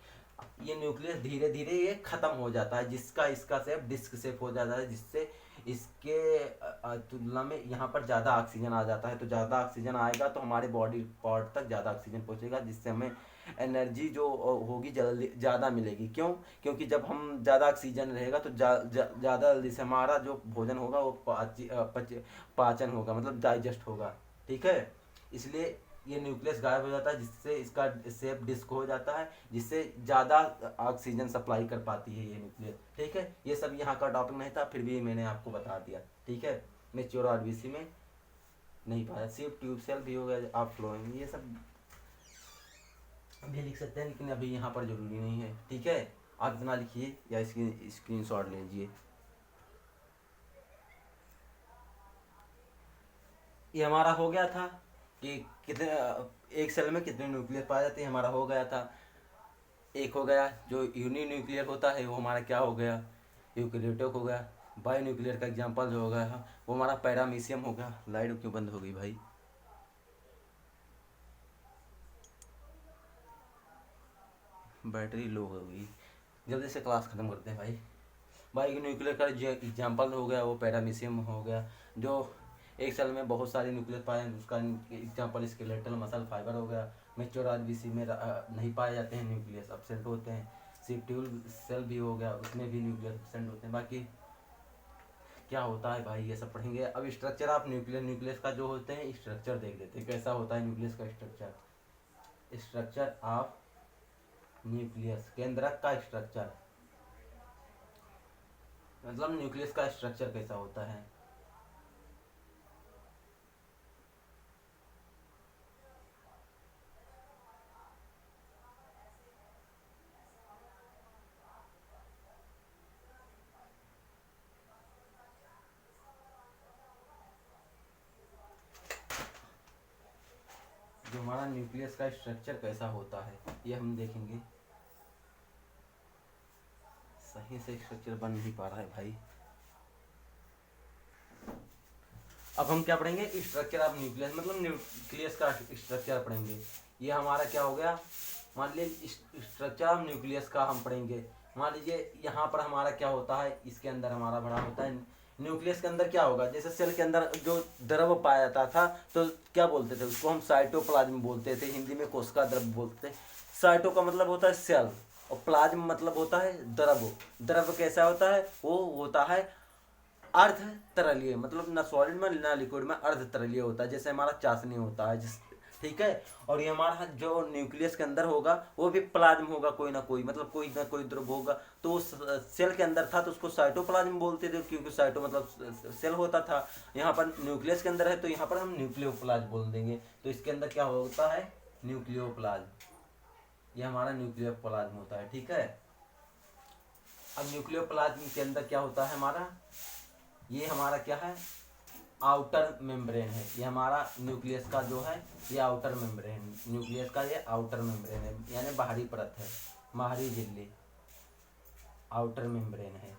[SPEAKER 1] ये न्यूक्लियस धीरे धीरे ये खत्म हो जाता है, जिसका इसका शेप डिस्क शेप हो जाता है, जिससे इसके तुलना में यहाँ पर ज़्यादा ऑक्सीजन आ जाता है। तो ज़्यादा ऑक्सीजन आएगा तो हमारे बॉडी पार्ट तक ज़्यादा ऑक्सीजन पहुँचेगा, जिससे हमें एनर्जी जो होगी ज़्यादा मिलेगी। क्यों? क्योंकि जब हम ज़्यादा ऑक्सीजन रहेगा तो ज़्यादा जल्दी से हमारा जो भोजन होगा वो पाचन होगा, मतलब डाइजेस्ट होगा। ठीक है, इसलिए ये न्यूक्लियस गायब हो जाता है, जिससे इसका शेप डिस्क हो जाता है, जिससे ज़्यादा ऑक्सीजन सप्लाई कर पाती है ये न्यूक्लियस। ठीक है, ये सब यहाँ का टॉपिक नहीं था, फिर भी मैंने आपको बता दिया। ठीक है, मेच्योर आरबीसी में नहीं पाया, सिर्फ ट्यूब सेल भी हो गया, आप फ्लोइंग, ये सब भी लिख सकते हैं, लेकिन अभी यहाँ पर जरूरी नहीं है। ठीक है, आप इतना लिखिए या इसकी स्क्रीनशॉट लीजिए। ये हमारा हो गया था कि कितने एक सेल में कितने न्यूक्लियर पाए जाते हैं, हमारा हो गया था। एक हो गया जो यूनि न्यूक्लियर होता है वो हमारा क्या हो गया, यूकेरियोटिक हो गया। बायो न्यूक्लियर का एग्जांपल जो हो गया वो हमारा पैरामीशियम हो गया। लाइट क्यों बंद हो गई भाई? बैटरी लो हो गई, जल्दी से क्लास ख़त्म करते हैं भाई। बायो न्यूक्लियर का जो एग्जांपल हो गया वो पैरामीशियम हो गया। जो एक सेल में बहुत सारे न्यूक्लियस पाए हैं उसका एग्जांपल स्केलेटल मसल फाइबर हो गया। मेच्योर आरबीसी में नहीं पाए जाते हैं, न्यूक्लियस एब्सेंट होते हैं। सिप्यूल सेल भी हो गया, उसमें भी न्यूक्लियस एब्सेंट होते हैं। बाकी क्या होता है भाई ये सब पढ़ेंगे। अब स्ट्रक्चर आप न्यूक्लियस का जो होते हैं स्ट्रक्चर देख लेते हैं, कैसा होता है न्यूक्लियस का स्ट्रक्चर। स्ट्रक्चर ऑफ न्यूक्लियस, केंद्रक का स्ट्रक्चर, मतलब न्यूक्लियस का स्ट्रक्चर कैसा होता है। जो हमारा न्यूक्लियस का स्ट्रक्चर कैसा होता है ये हम देखेंगे। सही से स्ट्रक्चर बन नहीं पा रहा है भाई। अब हम क्या पढ़ेंगे, स्ट्रक्चर ऑफ न्यूक्लियस, मतलब न्यूक्लियस का स्ट्रक्चर पढ़ेंगे। ये हमारा क्या हो गया, मान लीजिए स्ट्रक्चर ऑफ न्यूक्लियस का हम पढ़ेंगे। मान लीजिए यहाँ पर हमारा क्या होता है, इसके अंदर हमारा बड़ा होता है। न्यूक्लियस के अंदर क्या होगा, जैसे सेल के अंदर जो द्रव पाया जाता था तो क्या बोलते थे उसको, हम साइटोप्लाज्म बोलते थे, हिंदी में कोशिका द्रव बोलते थे। साइटो का मतलब होता है सेल और प्लाज्म मतलब होता है द्रव। द्रव कैसा होता है, वो होता है अर्ध तरलीय, मतलब ना सॉलिड में ना लिक्विड में, अर्ध तरलीय होता है, जैसे हमारा चाशनी होता है जिस। ठीक है, और ये हमारा जो न्यूक्लियस के अंदर होगा वो भी प्लाज्म होगा, कोई ना कोई, मतलब कोई ना कोई द्रव होगा। तो उस सेल के अंदर था तो उसको साइटोप्लाज्म बोलते थे, क्योंकि साइटो मतलब सेल होता था। यहाँ पर न्यूक्लियस के अंदर है तो यहाँ पर हम न्यूक्लियोप्लाज्म बोल देंगे। तो इसके अंदर क्या होता है, न्यूक्लियोप्लाज्म, ये हमारा न्यूक्लियोप्लाज्म होता है। ठीक है, अब न्यूक्लियोप्लाज्म के अंदर क्या होता है हमारा, ये हमारा क्या है, आउटर मेम्ब्रेन है। ये हमारा न्यूक्लियस का जो है ये आउटर मेम्ब्रेन, न्यूक्लियस का ये आउटर मेम्ब्रेन है, यानी बाहरी परत है, बाहरी झिल्ली, आउटर मेम्ब्रेन है।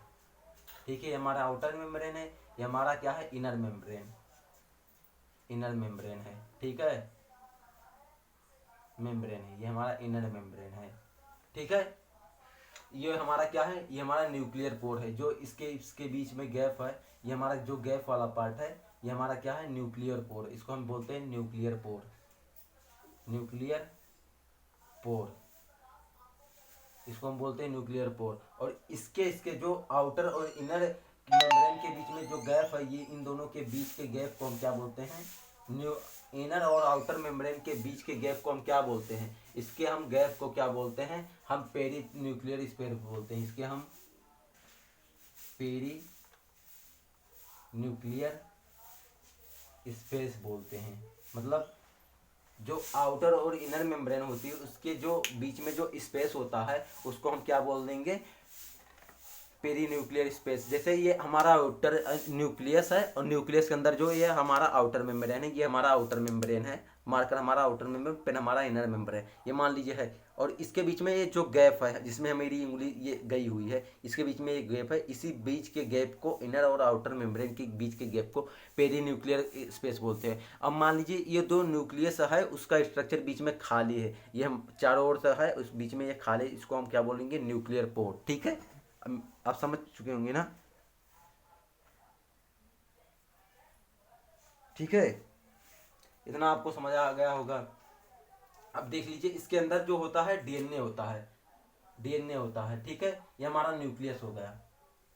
[SPEAKER 1] ठीक है, ये हमारा आउटर मेम्ब्रेन है। ये हमारा क्या है, इनर मेम्ब्रेन, इनर मेम्ब्रेन है। ठीक है, मेम्ब्रेन है, ये हमारा इनर मेम्ब्रेन है। ठीक है, ये हमारा क्या है, ये हमारा न्यूक्लियर पोर है, जो इसके बीच में गैप है, ये हमारा जो गैप वाला पार्ट है ये हमारा क्या है, न्यूक्लियर पोर, इसको हम बोलते हैं न्यूक्लियर पोर, न्यूक्लियर पोर, इसको हम बोलते हैं न्यूक्लियर पोर। और इसके इसके जो आउटर और इनर मेम्ब्रेन के बीच में जो गैप है, ये इन दोनों के बीच के गैप को हम क्या बोलते हैं, इनर और आउटर मेम्ब्रेन के बीच के गैप को हम क्या बोलते हैं? इसके हम गैप को क्या बोलते हैं? हम पेरी न्यूक्लियर स्पेस बोलते हैं। इसके हम पेरी न्यूक्लियर स्पेस बोलते हैं। मतलब जो आउटर और इनर मेम्ब्रेन होती है उसके जो बीच में जो स्पेस होता है उसको हम क्या बोल देंगे? Perinuclear space. जैसे ये हमारा आउटर न्यूक्लियस है और न्यूक्लियस के अंदर जो ये हमारा आउटर मेम्ब्रेन है, ये हमारा आउटर मेम्ब्रेन है, मार्कर हमारा आउटर मेम्ब्रेन, पेन हमारा इनर मेम्ब्रेन, ये मान लीजिए है। और इसके बीच में ये जो गैप है जिसमें मेरी उंगली ये गई हुई है, इसके बीच में ये गैप है, इसी बीच के गैप को, इनर और आउटर मेम्ब्रेन के बीच के गैप को पेरी न्यूक्लियर स्पेस बोलते हैं। अब मान लीजिए ये दो न्यूक्लियस है, उसका स्ट्रक्चर बीच में खाली है, ये हम चारों ओर से है, उस बीच में ये खाली, इसको हम क्या बोलेंगे? Nuclear port. ठीक है, आप समझ चुके होंगे ना? ठीक है, इतना आपको समझ आ गया होगा। अब देख लीजिए इसके अंदर जो होता है डीएनए होता है, डीएनए होता है। ठीक है, ये हमारा न्यूक्लियस हो गया,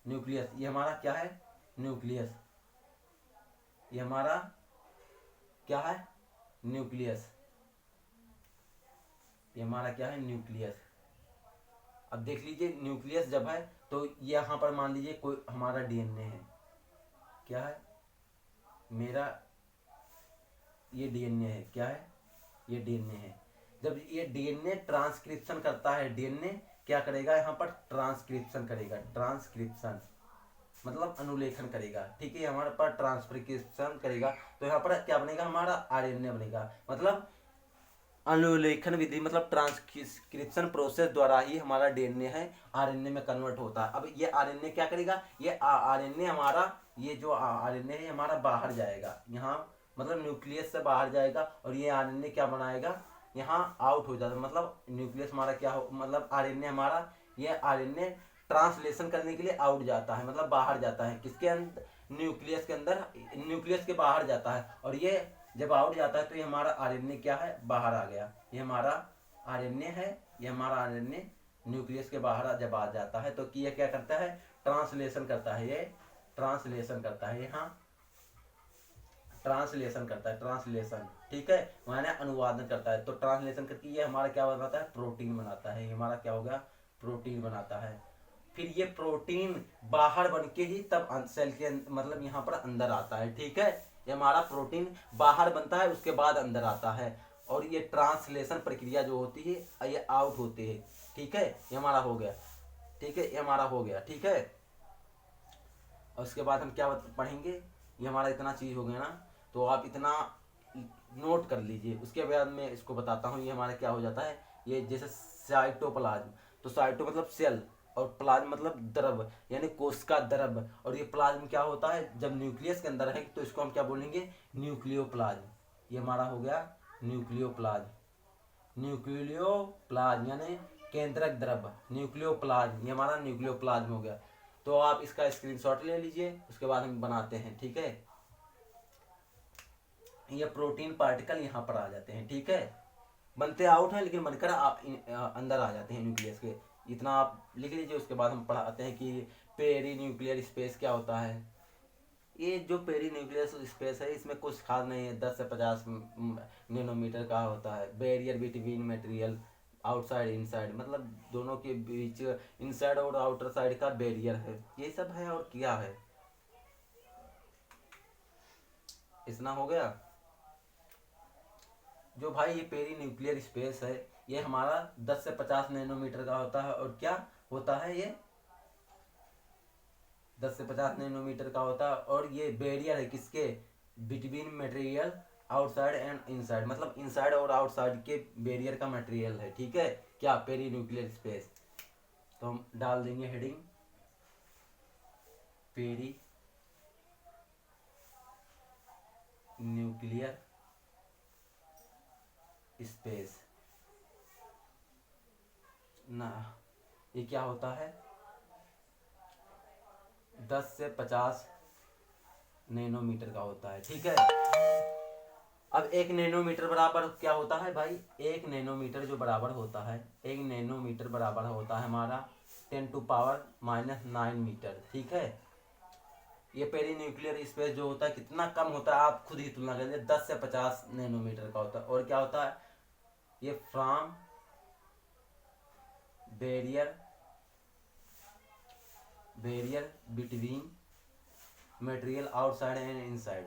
[SPEAKER 1] न्यूक्लियस। ये हमारा क्या है? न्यूक्लियस। ये हमारा क्या है? न्यूक्लियस। ये हमारा क्या है? न्यूक्लियस। अब देख लीजिए न्यूक्लियस जब है तो यहाँ पर मान लीजिए कोई हमारा डीएनए है, क्या है? मेरा ये डीएनए है, क्या है? ये डीएनए है। जब ये डीएनए ट्रांसक्रिप्शन करता है, डीएनए क्या करेगा? यहाँ पर ट्रांसक्रिप्शन करेगा, ट्रांसक्रिप्शन मतलब अनुलेखन करेगा। ठीक है, हमारे पास ट्रांसक्रिप्शन करेगा तो यहाँ पर क्या बनेगा? हमारा आरएनए बनेगा। मतलब अनुलेखन विधि मतलब ट्रांसक्रिप्शन प्रोसेस द्वारा ही हमारा डीएनए है आरएनए में कन्वर्ट होता है। अब ये आरएनए क्या करेगा? ये आरएनए हमारा, ये जो आरएनए है हमारा बाहर जाएगा, यहाँ मतलब न्यूक्लियस से बाहर जाएगा और ये आरएनए क्या बनाएगा? यहाँ आउट हो जाता है। मतलब न्यूक्लियस हमारा क्या हो, मतलब आरएनए हमारा, ये आरएनए ट्रांसलेशन करने के लिए आउट जाता है, मतलब बाहर जाता है। किसके अंदर? न्यूक्लियस के अंदर, न्यूक्लियस के बाहर जाता है। और ये जब आउट जाता है तो ये हमारा आरएनए क्या है? बाहर आ गया। ये हमारा आरएनए है, ये हमारा आरएनए न्यूक्लियस के बाहर जब आ जाता है तो ये क्या करता है? ट्रांसलेशन करता है। ये ट्रांसलेशन करता है, यहाँ ट्रांसलेशन करता है, ट्रांसलेशन। ठीक है, माने अनुवादन करता है। तो ट्रांसलेशन करके ये हमारा क्या बनाता है? प्रोटीन बनाता है। ये हमारा क्या हो गया? प्रोटीन बनाता है। फिर ये प्रोटीन बाहर बन के ही तब सेल के मतलब यहाँ पर अंदर आता है। ठीक है, ये हमारा प्रोटीन बाहर बनता है उसके बाद अंदर आता है। और ये ट्रांसलेशन प्रक्रिया जो होती है ये आउट होती है। ठीक है, ये हमारा हो गया। ठीक है, ये हमारा हो गया। ठीक है, और उसके बाद हम क्या पढ़ेंगे? ये हमारा इतना चीज हो गया ना, तो आप इतना नोट कर लीजिए। उसके बाद मैं इसको बताता हूँ। ये हमारा क्या हो जाता है? ये जैसे साइटोप्लाज्म, तो साइटो मतलब सेल और प्लाज्म मतलब द्रव, यानी कोशिका द्रव। और ये प्लाज्म क्या होता है? जब न्यूक्लियस के अंदर है तो इसको हम क्या बोलेंगे? न्यूक्लियोप्लाज्म। ये हमारा हो गया न्यूक्लियोप्लाज्म। न्यूक्लियोप्लाज्म यानी केंद्रक द्रव, न्यूक्लियोप्लाज्म, ये हमारा न्यूक्लियोप्लाज्म हो गया। तो आप इसका स्क्रीनशॉट ले लीजिए, उसके बाद हम बनाते हैं। ठीक है, ये प्रोटीन पार्टिकल यहाँ पर आ जाते हैं। ठीक है, बनते आउट हैं लेकिन बनकर अंदर आ जाते हैं न्यूक्लियस के। इतना आप लिख लीजिए, उसके बाद हम पढ़ाते हैं कि पेरी न्यूक्लियर स्पेस क्या होता है। ये जो पेरी न्यूक्लियर स्पेस है इसमें कुछ खास नहीं है, 10 से 50 नैनोमीटर का होता है। Barrier between material outside inside, मतलब दोनों के बीच इनसाइड और आउटर साइड का बैरियर है। ये सब है और क्या है? इतना हो गया। जो भाई ये पेरी न्यूक्लियर स्पेस है ये हमारा 10 से 50 नैनोमीटर का होता है। और क्या होता है? ये 10 से 50 नैनोमीटर का होता है। और ये बैरियर है किसके? Between material outside and inside, मतलब इनसाइड और आउटसाइड के बैरियर का मटेरियल है। ठीक है, क्या? Perinuclear space. तो हम डाल देंगे हेडिंग पेरी न्यूक्लियर स्पेस ना। ये क्या होता है? 10 से 50 नैनोमीटर का होता है। ठीक है, अब 1 नैनोमीटर बराबर क्या होता है भाई? 1 नैनोमीटर जो बराबर होता है, 1 नैनोमीटर बराबर होता है हमारा 10⁻⁹ मीटर। ठीक है, ये पेरी न्यूक्लियर स्पेस जो होता है कितना कम होता है, आप खुद ही तुलना करिए, 10 से 50 नैनोमीटर का होता है। और क्या होता है ये, from barrier between material outside and inside,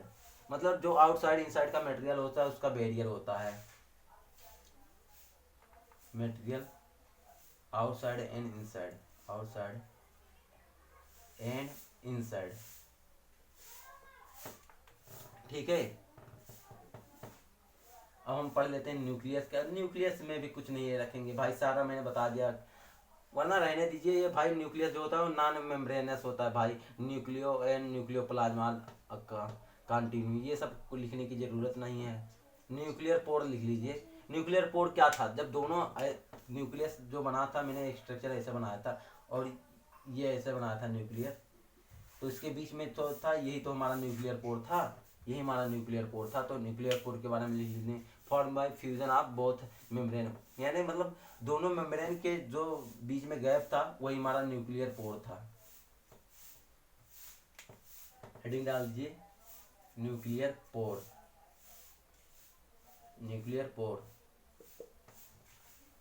[SPEAKER 1] मतलब जो आउटसाइड इनसाइड का मटेरियल होता है उसका बैरियर होता है, material outside and inside, outside and inside, ठीक है। अब हम पढ़ लेते हैं न्यूक्लियस का। न्यूक्लियस में भी कुछ नहीं है रखेंगे भाई, सारा मैंने बता दिया, वरना रहने दीजिए। ये भाई न्यूक्लियस जो होता है वो नॉन मेम्ब्रेनस होता है भाई, न्यूक्लियो एंड न्यूक्लियोप्लाज्मा कंटिन्यू, ये सब को लिखने की जरूरत नहीं है। न्यूक्लियर पोर लिख लीजिए। न्यूक्लियर पोर क्या था, जब दोनों न्यूक्लियस जो बना था, मैंने स्ट्रक्चर ऐसे बनाया था और ये ऐसे बनाया था न्यूक्लियस, तो इसके बीच में तो था, यही तो हमारा न्यूक्लियर पोर था, यही हमारा न्यूक्लियर पोर था। तो न्यूक्लियर पोर के बारे में लिख लीजिए, form by fusion of both membrane, यानी मतलब दोनों मेम्ब्रेन के जो बीच में गैप था वही हमारा न्यूक्लियर पोर था। हेडिंग डाल दीजिए न्यूक्लियर पोर, न्यूक्लियर पोर।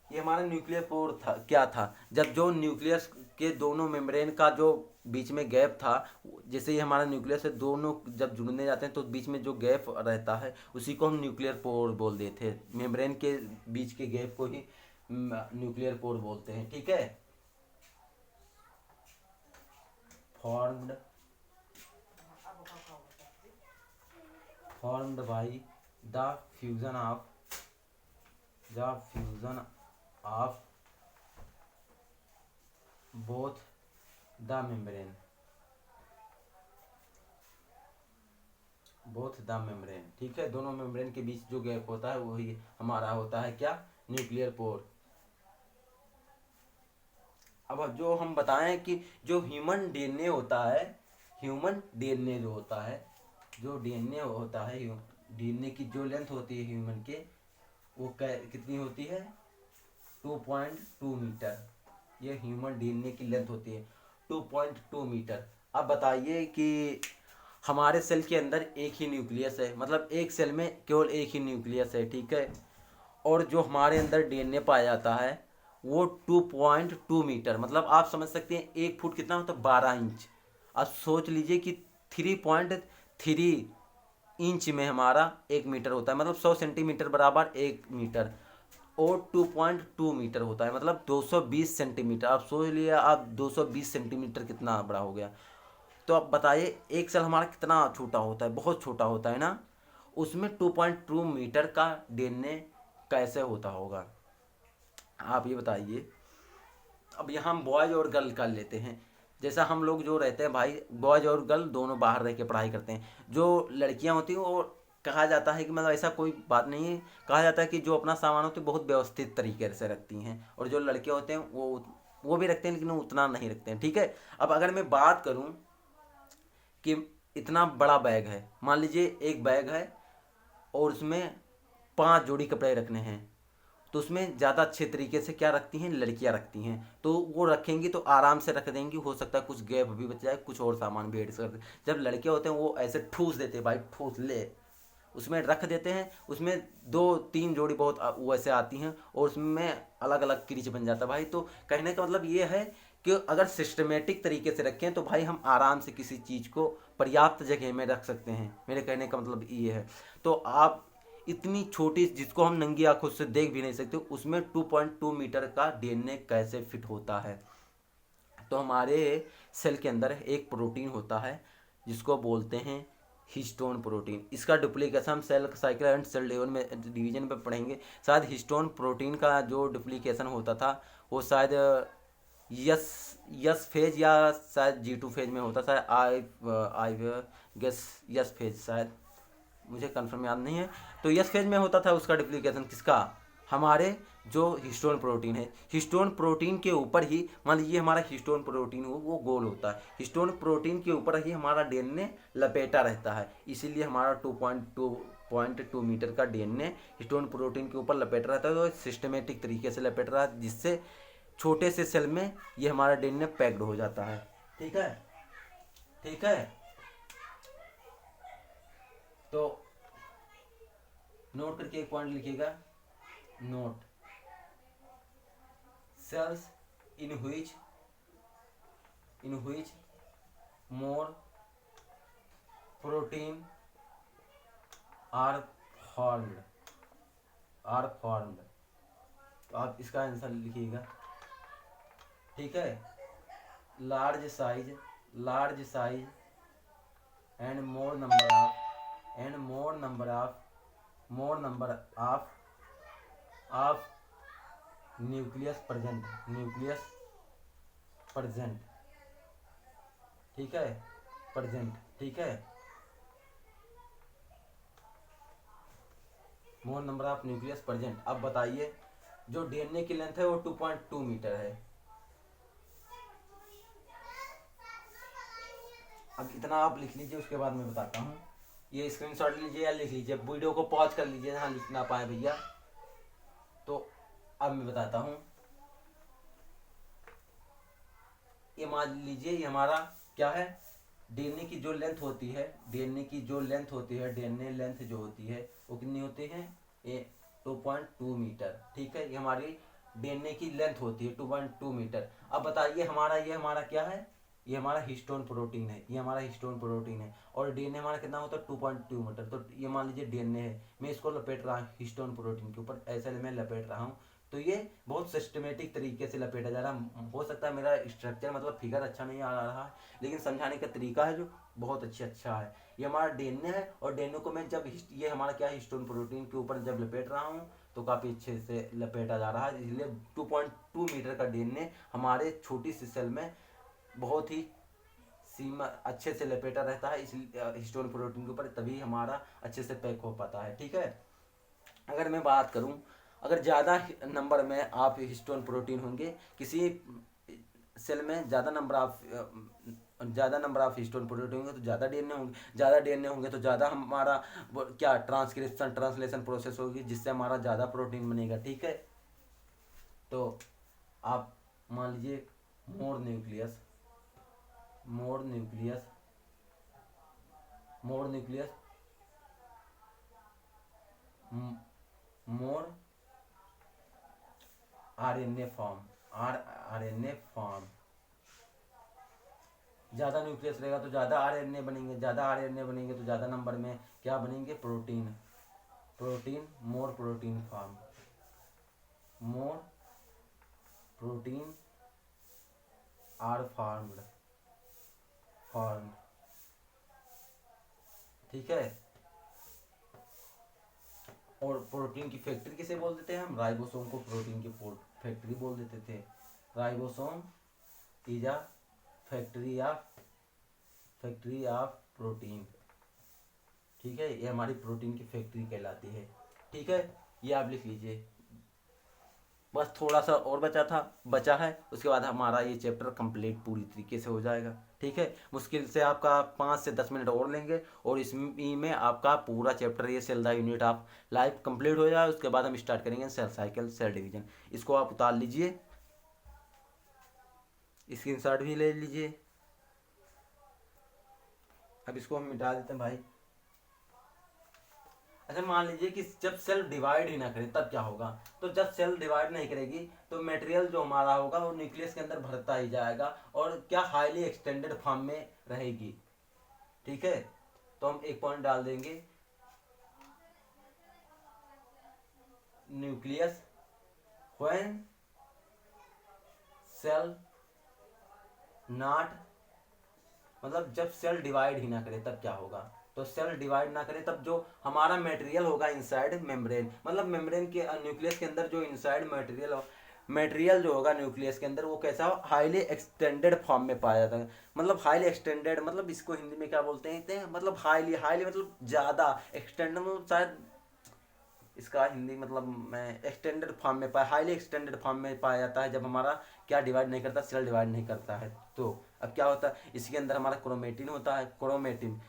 [SPEAKER 1] ये हमारा न्यूक्लियर पोर था, क्या था, जब जो न्यूक्लियस के दोनों मेम्ब्रेन का जो बीच में गैप था, जैसे ही हमारा न्यूक्लियस से दोनों जब जुड़ने जाते हैं तो बीच में जो गैप रहता है उसी को हम न्यूक्लियर पोर बोल देते हैं, मेम्ब्रेन के बीच के गैप को ही न्यूक्लियर पोर बोलते हैं, ठीक है। Formed by the fusion of both the membrane, ठीक है। दोनों मेम्ब्रेन के बीच जो गैप होता है वही हमारा होता है क्या, न्यूक्लियर पोर। अब जो हम बताएं कि जो ह्यूमन डीएनए होता है, ह्यूमन डीएनए जो होता है, जो डीएनए होता है, डीएनए की जो लेंथ होती है ह्यूमन के, वो कितनी होती है, 2.2 मीटर। ये ह्यूमन डीएनए की लेंथ होती है 2.2 मीटर। अब बताइए कि हमारे सेल के अंदर एक ही न्यूक्लियस है, मतलब एक सेल में केवल एक ही न्यूक्लियस है, ठीक है। और जो हमारे अंदर डीएनए पाया जाता है वो 2.2 मीटर, मतलब आप समझ सकते हैं 1 फुट कितना होता है, 12 इंच। अब सोच लीजिए कि 3.3 इंच में हमारा 1 मीटर होता है, मतलब 100 सेंटीमीटर बराबर 1 मीटर, और 2.2 मीटर होता है मतलब 220 सेंटीमीटर। आप सोच लिए आप 220 सेंटीमीटर कितना बड़ा हो गया। तो अब बताइए एक सेल हमारा कितना छोटा होता है, बहुत छोटा होता है ना, उसमें 2.2 मीटर का डीएनए कैसे होता होगा, आप ये बताइए। अब यहाँ हम बॉयज और गर्ल कर लेते हैं। जैसा हम लोग जो रहते हैं भाई, बॉयज और गर्ल दोनों बाहर रह के पढ़ाई करते हैं। जो लड़कियाँ होती हैं वो कहा जाता है कि मतलब ऐसा कोई बात नहीं है, कहा जाता है कि जो अपना सामान होता है बहुत व्यवस्थित तरीके से रखती हैं, और जो लड़के होते हैं वो भी रखते हैं लेकिन वो उतना नहीं रखते हैं, ठीक है। अब अगर मैं बात करूँ कि इतना बड़ा बैग है, मान लीजिए एक बैग है और उसमें 5 जोड़ी कपड़े रखने हैं, तो उसमें ज़्यादा अच्छे तरीके से क्या रखती हैं, लड़कियां रखती हैं। तो वो रखेंगी तो आराम से रख देंगी, हो सकता है कुछ गैप भी बच जाए, कुछ और सामान भी ऐड कर। जब लड़के होते हैं वो ऐसे ठूस देते हैं भाई, ठूस ले, उसमें रख देते हैं, उसमें 2-3 जोड़ी बहुत वैसे आती हैं और उसमें अलग अलग क्रीच बन जाता है भाई। तो कहने का मतलब ये है कि अगर सिस्टमेटिक तरीके से रखें तो भाई हम आराम से किसी चीज़ को पर्याप्त जगह में रख सकते हैं, मेरे कहने का मतलब ये है। तो आप इतनी छोटी जिसको हम नंगी आंखों से देख भी नहीं सकते, उसमें 2.2 मीटर का डीएनए कैसे फिट होता है। तो हमारे सेल के अंदर एक प्रोटीन होता है जिसको बोलते हैं हिस्टोन प्रोटीन। इसका डुप्लीकेशन हम cell cycle and cell division में पढ़ेंगे। शायद हिस्टोन प्रोटीन का जो डुप्लीकेशन होता था वो शायद यस फेज या शायद G2 फेज में होता था, आई गेस यस फेज, शायद मुझे कंफर्म याद नहीं है। तो यस फेज में होता था उसका डुप्लीकेशन, किसका, हमारे जो हिस्टोन प्रोटीन है। हिस्टोन प्रोटीन के ऊपर ही, मान लीजिए हमारा हिस्टोन प्रोटीन हो वो गोल होता है, हिस्टोन प्रोटीन के ऊपर ही हमारा डीएनए लपेटा रहता है, इसीलिए हमारा 2.2 मीटर का डीएनए हिस्टोन प्रोटीन के ऊपर लपेटा रहता है। तो सिस्टमेटिक तरीके से लपेट रहा है, जिससे छोटे से सेल में ये हमारा डीएनए पैक्ड हो जाता है, ठीक है, ठीक है। तो नोट करके एक पॉइंट लिखिएगा, note cells in which more protein are formed, तो आप इसका आंसर लिखिएगा। ठीक है, large size and more number of nucleus present. ठीक है, प्रेजेंट। ठीक है, more number of nucleus present. अब बताइए, जो डीएनए की लेंथ है वो 2.2 मीटर है। अब इतना आप लिख लीजिए, उसके बाद मैं बताता हूँ। ये स्क्रीनशॉट लीजिए या लिख लीजिए, वीडियो को पॉज कर लीजिए जहाँ लिख ना पाए भैया। तो अब मैं बताता हूँ। ये मान लीजिए, ये हमारा क्या है, डीएनए की जो लेंथ होती है, डीएनए लेंथ जो होती है वो कितनी होती है, ये 2.2 मीटर। ठीक है, ये हमारी डीएनए की लेंथ होती है 2.2 मीटर। अब बताइए, ये हमारा क्या है, ये हमारा हिस्टोन प्रोटीन है, और डीएनए हमारा कितना होता है 2.2 मीटर। तो ये मान लीजिए डीएनए है, मैं इसको लपेट रहा हूँ हिस्टोन प्रोटीन के ऊपर, ऐसे मैं लपेट रहा हूँ। तो ये बहुत सिस्टमेटिक तरीके से लपेटा जा रहा है। हो सकता है मेरा स्ट्रक्चर मतलब फिगर अच्छा नहीं आ रहा है, लेकिन समझाने का तरीका है जो बहुत अच्छा है। ये हमारा डीएनए है, और डीएनए को मैं जब ये हमारा क्या है, हिस्टोन प्रोटीन के ऊपर जब लपेट रहा हूँ तो काफ़ी अच्छे से लपेटा जा रहा है। इसलिए 2.2 मीटर का डीएनए हमारे छोटी सी सेल में बहुत ही सीमा अच्छे से लपेटा रहता है, इसलिए हिस्टोन प्रोटीन के ऊपर, तभी हमारा अच्छे से पैक हो पाता है। ठीक है, अगर मैं बात करूं, अगर ज़्यादा नंबर में आप हिस्टोन प्रोटीन होंगे किसी सेल में, ज़्यादा नंबर ऑफ हिस्टोन प्रोटीन होंगे तो ज़्यादा डीएनए होंगे तो ज़्यादा हमारा क्या ट्रांसलेशन प्रोसेस होगी, जिससे हमारा ज़्यादा प्रोटीन बनेगा। ठीक है, तो आप मान लीजिए मोर न्यूक्लियस मोर आरएनए फॉर्म। ज़्यादा न्यूक्लियस रहेगा तो ज़्यादा आरएनए बनेंगे, तो ज़्यादा नंबर में क्या बनेंगे, protein. More protein are formed. ठीक है, और प्रोटीन की फैक्ट्री किसे बोल देते हैं हम, राइबोसोम को प्रोटीन की फैक्ट्री बोल देते थे। Ribosome is a factory of protein. ठीक है, ये हमारी प्रोटीन की फैक्ट्री कहलाती है। ठीक है, ये आप लिख लीजिए। बस थोड़ा सा और बचा है, उसके बाद हमारा ये चैप्टर कंप्लीट पूरी तरीके से हो जाएगा। ठीक है, मुश्किल से आपका 5 से 10 मिनट और लेंगे, और इसमें आपका पूरा चैप्टर ये cell the unit of life complete हो जाए। उसके बाद हम स्टार्ट करेंगे सेल साइकिल, सेल डिवीजन। इसको आप उतार लीजिए, स्क्रीनशॉट भी ले लीजिए। अब इसको हम मिटा देते हैं भाई। अच्छा, मान लीजिए कि जब सेल डिवाइड ही ना करे तब क्या होगा, तो जब सेल डिवाइड नहीं करेगी तो मटेरियल जो हमारा होगा वो न्यूक्लियस के अंदर भरता ही जाएगा, और क्या हाईली एक्सटेंडेड फॉर्म में रहेगी। ठीक है, तो हम एक पॉइंट डाल देंगे, न्यूक्लियस व्हेन सेल नॉट, मतलब जब सेल डिवाइड ही ना करे तब क्या होगा, तो सेल डिवाइड ना करे तब जो हमारा मटेरियल होगा इनसाइड मेम्ब्रेन, मतलब मेम्ब्रेन के न्यूक्लियस के अंदर जो इनसाइड मटेरियल जो होगा न्यूक्लियस के अंदर, वो कैसा हो, हाईली एक्सटेंडेड फॉर्म में पाया जाता है। मतलब हाईली एक्सटेंडेड, मतलब इसको हिंदी में क्या बोलते हैं, मतलब हाईली मतलब ज़्यादा एक्सटेंडेड, मतलब शायद इसका हिंदी मतलब मैं एक्सटेंडेड फॉर्म में हाईली एक्सटेंडेड फॉर्म में पाया जाता है, जब हमारा क्या डिवाइड नहीं करता, सेल डिवाइड नहीं करता है। तो अब क्या होता है, इसके अंदर हमारा क्रोमेटिन होता है, क्रोमेटिन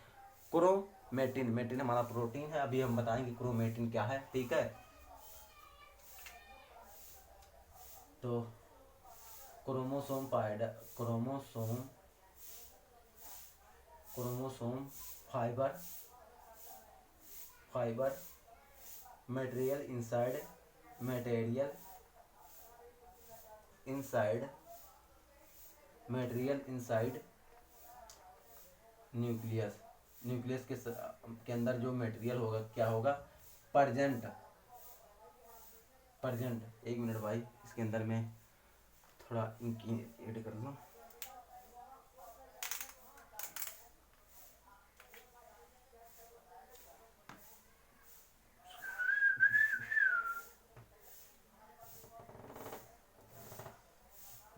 [SPEAKER 1] हमारा प्रोटीन है। अभी हम बताएंगे क्रोमेटिन क्या है। ठीक है, तो chromosome fibre fibre material inside material inside material inside nucleus. Nucleus के अंदर जो मटेरियल होगा क्या होगा, परजेंट। परजेंट एक मिनट भाई, इसके अंदर मैं थोड़ा इनकी ऐड कर लूँ।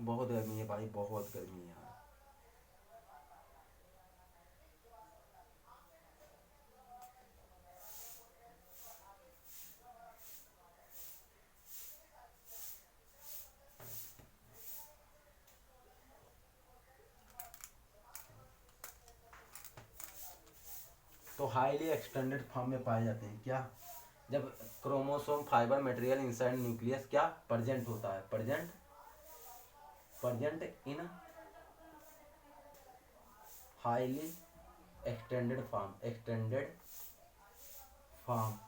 [SPEAKER 1] बहुत गर्मी है भाई, बहुत गर्मी है यार। तो हाईली एक्सटेंडेड फॉर्म में पाए जाते हैं क्या, जब chromosome fibre material inside nucleus क्या प्रेजेंट होता है, present present in highly extended form, extended form.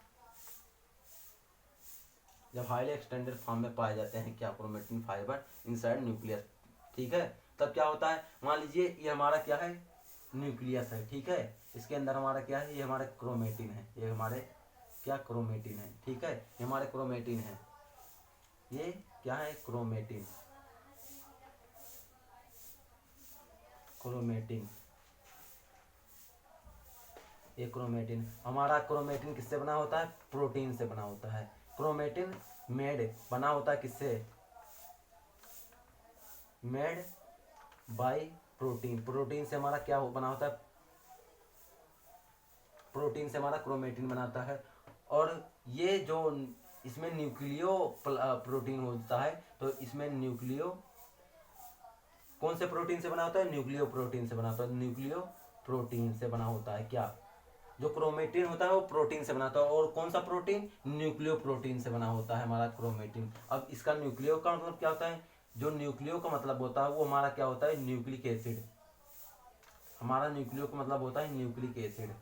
[SPEAKER 1] जब हाईली एक्सटेंडेड फॉर्म में पाए जाते हैं क्या, क्रोमेटिन फाइबर इनसाइड न्यूक्लियस। ठीक है, तब क्या होता है, मान लीजिए ये हमारा क्या है, न्यूक्लियस है। ठीक है, इसके अंदर हमारा क्या है, ये हमारे क्रोमेटिन है, ये हमारे क्या क्रोमेटिन है। ठीक है, ये हमारे क्रोमेटिन है, ये क्या है, क्रोमेटिन, क्रोमेटिन, ये क्रोमेटिन। हमारा क्रोमेटिन किससे बना होता है, प्रोटीन से बना होता है। क्रोमेटिन मेड बना होता है किससे, मेड बाय प्रोटीन। प्रोटीन से हमारा क्या बना होता है, प्रोटीन से हमारा क्रोमेटिन बनाता है। और ये जो इसमें न्यूक्लियो प्रोटीन होता है, तो इसमें न्यूक्लियो कौन से प्रोटीन से बना होता है, न्यूक्लियो प्रोटीन से बना होता है। न्यूक्लियो प्रोटीन से बना होता है क्या, जो क्रोमेटिन होता है वो प्रोटीन से बना होता है। और कौन सा प्रोटीन, न्यूक्लियो प्रोटीन से बना होता है हमारा क्रोमेटिन। अब इसका न्यूक्लियो का मतलब क्या होता है, जो न्यूक्लियो का मतलब होता है वो हमारा क्या होता है, न्यूक्लिक एसिड। हमारा न्यूक्लियो का मतलब होता है nucleic acid,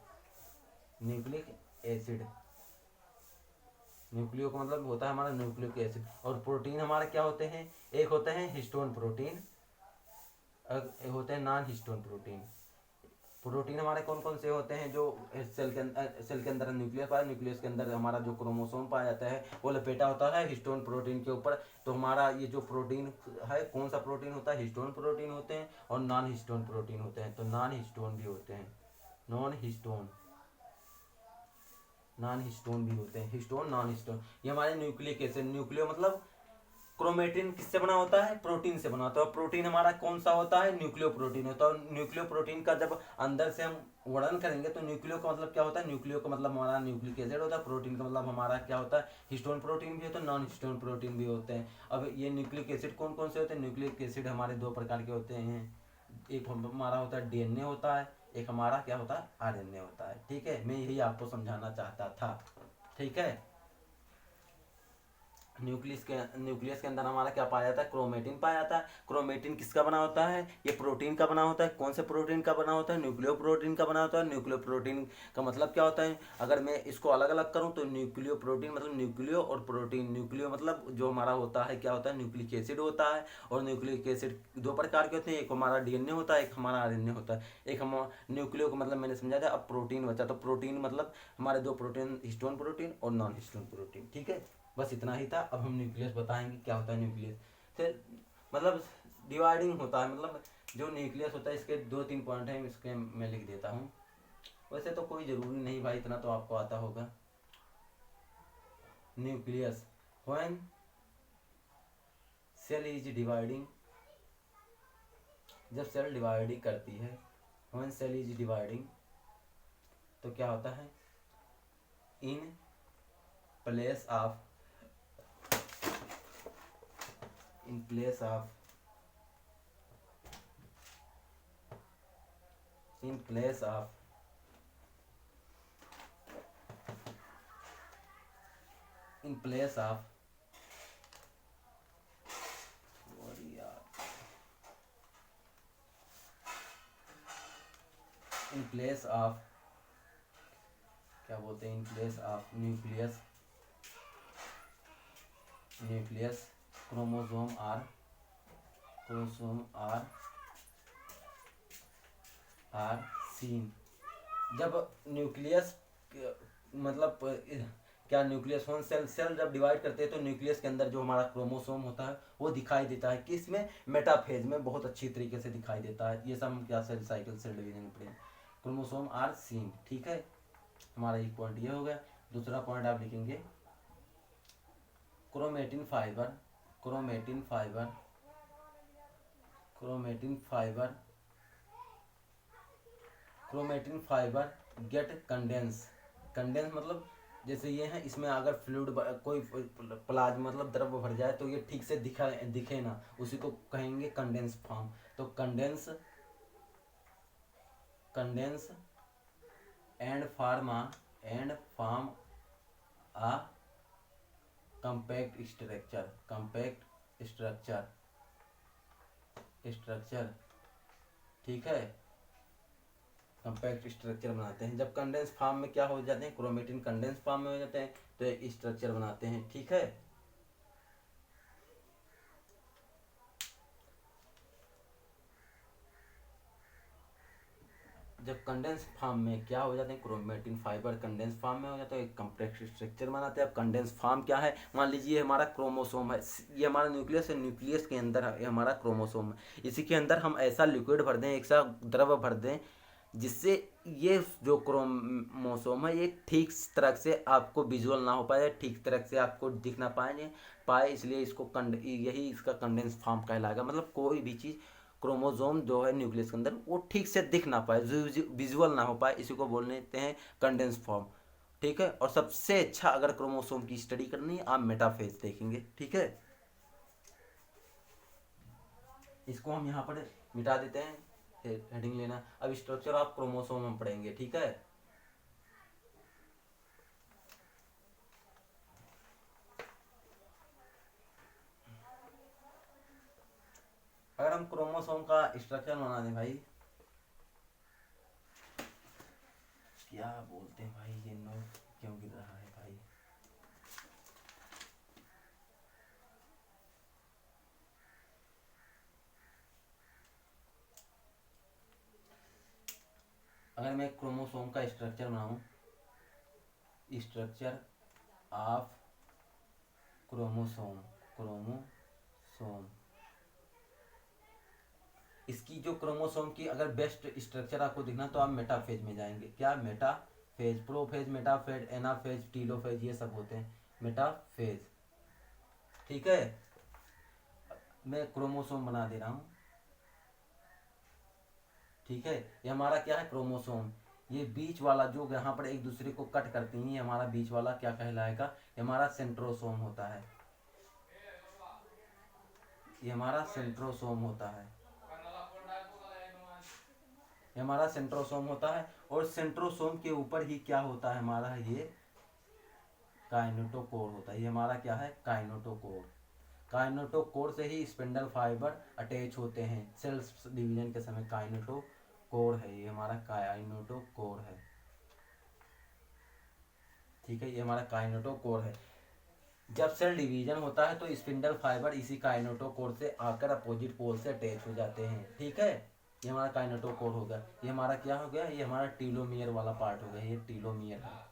[SPEAKER 1] nucleic acid. Nucleo का मतलब होता है हमारा न्यूक्लिक एसिड। और प्रोटीन हमारे क्या होते हैं, एक होते हैं हिस्टोन प्रोटीन, एक होते हैं नॉन हिस्टोन प्रोटीन। प्रोटीन हमारे कौन कौन से होते हैं, जो सेल के अंदर न्यूक्लियस पाया, न्यूक्लियस के अंदर हमारा जो क्रोमोसोम पाया जाता है वो लपेटा होता है हिस्टोन प्रोटीन के ऊपर। तो हमारा ये जो प्रोटीन है कौन सा प्रोटीन होता है, हिस्टोन प्रोटीन होते हैं और नॉन हिस्टोन प्रोटीन होते हैं। तो नॉन हिस्टोन भी होते हैं, नॉन हिस्टोन, नॉन हिस्टोन भी होते हैं, हिस्टोन नॉन हिस्टोन। ये हमारे न्यूक्लिक एसिड, न्यूक्लियो मतलब क्रोमेटिन किससे बना होता है, प्रोटीन से बना होता है। प्रोटीन हमारा कौन सा होता है, न्यूक्लियो प्रोटीन होता है। न्यूक्लियो प्रोटीन का जब अंदर से हम वर्णन करेंगे तो न्यूक्लियो का मतलब क्या होता है, न्यूक्लियो का मतलब हमारा न्यूक्लिक एसिड होता है। प्रोटीन का मतलब हमारा क्या होता है, हिस्टोन प्रोटीन भी होता है, नॉन हिस्टोन प्रोटीन भी होते हैं। अब ये न्यूक्लिक एसिड कौन कौन से होते हैं, न्यूक्लिक एसिड हमारे दो प्रकार के होते हैं। एक हमारा होता है डीएनए होता है, एक हमारा क्या होता है, आरएनए होता है। ठीक है, मैं यही आपको समझाना चाहता था। ठीक है, न्यूक्लियस के अंदर हमारा क्या पाया जाता है, क्रोमेटिन पाया जाता है। क्रोमेटिन किसका बना होता है, ये प्रोटीन का बना होता है। कौन से प्रोटीन का बना होता है, न्यूक्लियो प्रोटीन का बना होता है। न्यूक्लियो प्रोटीन का मतलब क्या होता है, अगर मैं इसको अलग अलग करूं तो न्यूक्लियो प्रोटीन मतलब न्यूक्लियो और प्रोटीन। न्यूक्लियो मतलब जो हमारा होता है क्या होता है, न्यूक्लिक एसिड होता है। और न्यूक्लिक एसिड दो प्रकार के होते हैं, एक हमारा डीएनए होता है, एक हमारा आरएनए होता है। एक हम न्यूक्लियो का मतलब मैंने समझा था। अब प्रोटीन बचा, तो प्रोटीन मतलब हमारे दो प्रोटीन, हिस्टोन प्रोटीन और नॉन हिस्टोन प्रोटीन। ठीक है, बस इतना ही था। अब हम न्यूक्लियस बताएंगे क्या होता है न्यूक्लियस। फिर मतलब डिवाइडिंग होता है, मतलब जो न्यूक्लियस होता है इसके दो तीन पॉइंट हैं, इसके मैं लिख देता हूँ। वैसे तो कोई ज़रूरी नहीं भाई, इतना तो आपको आता होगा। Nucleus, when cell is dividing, जब सेल डिवाइडिंग करती है, व्हेन सेल इज डिवाइडिंग, तो क्या होता है, इन place of, in place of, in place of, in place of, in place of क्या बोलते हैं, in place of nucleus, nucleus chromosome are are seen. जब न्यूक्लियस मतलब क्या न्यूक्लियस वन सेल जब डिवाइड करते हैं तो न्यूक्लियस के अंदर जो हमारा क्रोमोसोम होता है वो दिखाई देता है, किसमें, मेटाफेज में बहुत अच्छी तरीके से दिखाई देता है। ये सब हम क्या सेल साइकिल सेल डिवीजन में पढ़ेंगे। क्रोमोसोम आर सीन, ठीक है। हमारा एक पॉइंट ये हो गया। दूसरा पॉइंट आप लिखेंगे chromatin fibre, chromatin fibre, chromatin fibre, chromatin fibre get condense. Condense मतलब जैसे ये है, इसमें अगर फ्लूइड कोई प्लाज्मा मतलब द्रव भर जाए तो ये ठीक से दिखे ना, उसी को कहेंगे कंडेंस फॉर्म। तो condense and form a compact structure, ठीक है। कंपैक्ट स्ट्रक्चर बनाते हैं। जब कंडेंस फॉर्म में क्या हो जाते हैं, क्रोमेटिन कंडेंस फॉर्म में हो जाते हैं तो एक स्ट्रक्चर बनाते हैं, ठीक है। जब कंडेंस फॉर्म में क्या हो जाते हैं, क्रोमेटिन फाइबर कंडेंस फॉर्म में हो जाता है, एक कॉम्प्लेक्स स्ट्रक्चर बनाते हैं। अब कंडेंस फॉर्म क्या है, मान लीजिए हमारा क्रोमोसोम है, ये हमारा न्यूक्लियस है, न्यूक्लियस के अंदर है हमारा क्रोमोसोम है। इसी के अंदर हम ऐसा लिक्विड भर दें, एक सा द्रव भर दें जिससे ये जो क्रोमोसोम है ये ठीक तरह से आपको विजुअल ना हो पाए, ठीक तरह से आपको दिख ना पाए, इसलिए इसको यही इसका कंडेंस फॉर्म कहलाएगा। मतलब कोई भी चीज़ क्रोमोसोम जो है न्यूक्लियस के अंदर वो ठीक से दिख ना पाए, विजुअल ना हो पाए, इसी को बोल लेते हैं कंडेंस फॉर्म, ठीक है। और सबसे अच्छा अगर क्रोमोसोम की स्टडी करनी है आप मेटाफेज देखेंगे, ठीक है। इसको हम यहाँ पर मिटा देते हैं, हेडिंग लेना। अब स्ट्रक्चर ऑफ क्रोमोसोम हम पढ़ेंगे, ठीक है। अगर हम क्रोमोसोम का स्ट्रक्चर बना दें भाई, क्या बोलते हैं भाई, ये नोट क्यों गिर रहा है भाई। अगर मैं क्रोमोसोम का स्ट्रक्चर बनाऊं, स्ट्रक्चर ऑफ क्रोमोसोम, इसकी जो क्रोमोसोम की अगर बेस्ट स्ट्रक्चर आपको दिखना तो आप मेटाफेज में जाएंगे। क्या, metaphase, prophase, metaphase, anaphase, telophase, ये सब होते हैं मेटाफेज, ठीक है। मैं क्रोमोसोम बना दे रहा हूं, ठीक है। ये हमारा क्या है, क्रोमोसोम। ये बीच वाला जो यहाँ पर एक दूसरे को कट करती हैं, ये हमारा बीच वाला क्या कहलाएगा, ये हमारा सेंट्रोसोम होता है, ये हमारा सेंट्रोसोम होता है, ये हमारा सेंट्रोसोम होता है। और सेंट्रोसोम के ऊपर ही क्या होता है हमारा, ये काइनेटोकोर होता है। ये हमारा क्या है, काइनेटोकोर। काइनेटोकोर से ही स्पिंडल फाइबर अटैच होते हैं सेल्स डिवीजन के समय। काइनेटोकोर है, ये हमारा काइनेटोकोर है, ठीक है। ये हमारा काइनेटोकोर है। जब सेल डिवीजन होता है तो स्पिंडल फाइबर इसी काइनेटोकोर से आकर अपोजिट पोल से अटैच हो जाते हैं, ठीक है। ये हमारा काइनेटोकोर हो गया। ये हमारा क्या हो गया, ये हमारा टीलोमियर वाला पार्ट हो गया, ये टीलोमियर है,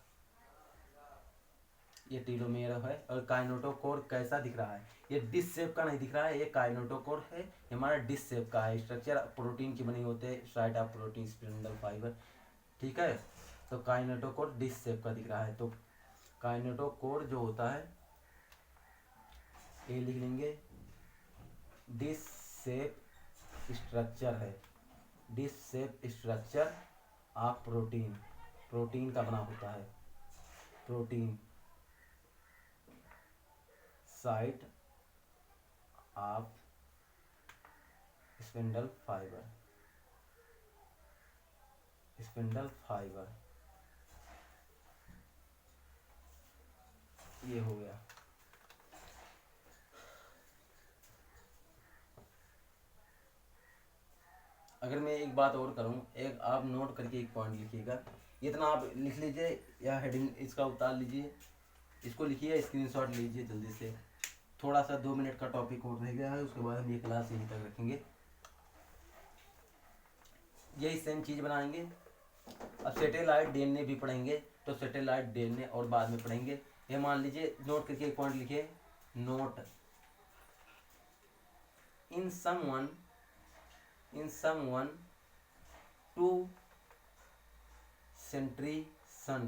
[SPEAKER 1] ये टीलोमियर है। और काइनेटोकोर कैसा दिख रहा है, ये डिश शेप का नहीं दिख रहा है, ये काइनेटोकोर है, ये हमारा डिश शेप का है। स्ट्रक्चर प्रोटीन की बनी होते हैं, side of protein spindle fibre, ठीक है। तो काइनेटोकोर डिश शेप का दिख रहा है। तो काइनेटोकोर जो होता है ये लिख लेंगे, डिश शेप स्ट्रक्चर है, dish shape structure of protein, protein का बना होता है, protein site of spindle fibre, spindle fibre, ये हो गया। अगर मैं एक बात और करूं, एक आप नोट करके एक पॉइंट लिखिएगा, इतना आप लिख लीजिए या हेडिंग इसका उतार लीजिए, इसको लिखिए, स्क्रीनशॉट लीजिए जल्दी से। थोड़ा सा 2 मिनट का टॉपिक और रह गया है, उसके बाद हम ये क्लास यहीं तक रखेंगे। यही सेम चीज़ बनाएंगे। अब सैटेलाइट DNA भी पढ़ेंगे, तो सैटेलाइट DNA और बाद में पढ़ेंगे। ये मान लीजिए, नोट करके एक पॉइंट लिखिए, note in some one two centriction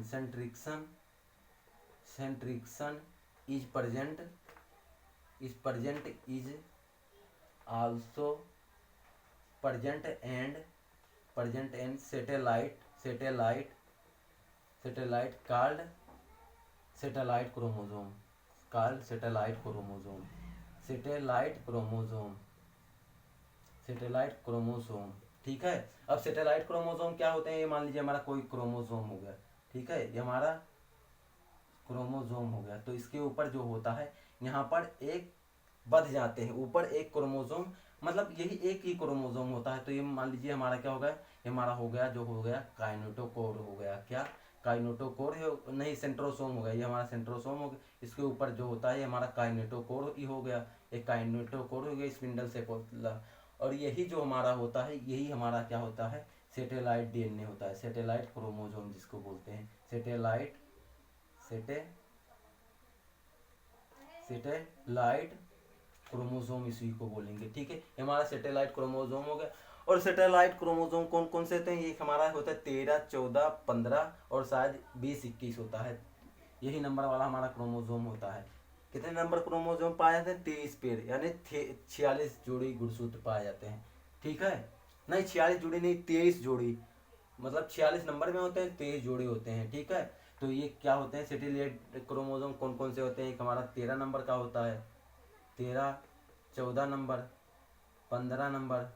[SPEAKER 1] is present is also present and satellite called satellite chromosome. ठीक है। अब सैटेलाइट क्रोमोसोम क्या होते हैं, ये मान लीजिए हमारा कोई क्रोमोसोम हो गया, ठीक है, ये हमारा क्रोमोसोम हो गया, तो इसके ऊपर जो होता है यहाँ पर एक बध जाते हैं, ऊपर एक क्रोमोसोम, मतलब यही एक ही क्रोमोसोम होता है। तो ये मान लीजिए हमारा क्या होगा, ये हमारा हो गया, जो हो गया काइनेटोकोर हो गया, क्या काइनेटोकोर नहीं, सेंट्रोसोम हो गया, ये हमारा सेंट्रोसोम हो गया। इसके ऊपर जो होता है ये हमारा काइनेटोकोर ही हो गया, एक काइनेटोकोर हो गया स्पिंडल से कोतला। और यही जो हमारा होता है, यही हमारा क्या होता है, सैटेलाइट DNA होता है, सैटेलाइट क्रोमोसोम जिसको बोलते हैं, सैटेलाइट क्रोमोसोम इसी को बोलेंगे। ठीक है, ये हमारा सैटेलाइट क्रोमोसोम हो गया। और सैटेलाइट क्रोमोसोम कौन कौन से होते हैं, ये हमारा होता है 13, 14, 15 और शायद 20, 21 होता है। यही नंबर वाला हमारा क्रोमोसोम होता है। कितने नंबर क्रोमोसोम पाए जाते हैं, 23 पेड़, यानी 46 जोड़ी गुणसूत्र पाए जाते हैं। ठीक है, नहीं 46 जोड़ी नहीं, 23 जोड़ी, मतलब 46 नंबर में होते हैं, 23 जोड़ी होते हैं। ठीक है, तो ये क्या होते हैं, सैटेलाइट क्रोमोसोम कौन कौन से होते हैं, एक हमारा 13 नंबर का होता है, 13, 14 नंबर, 15 नंबर,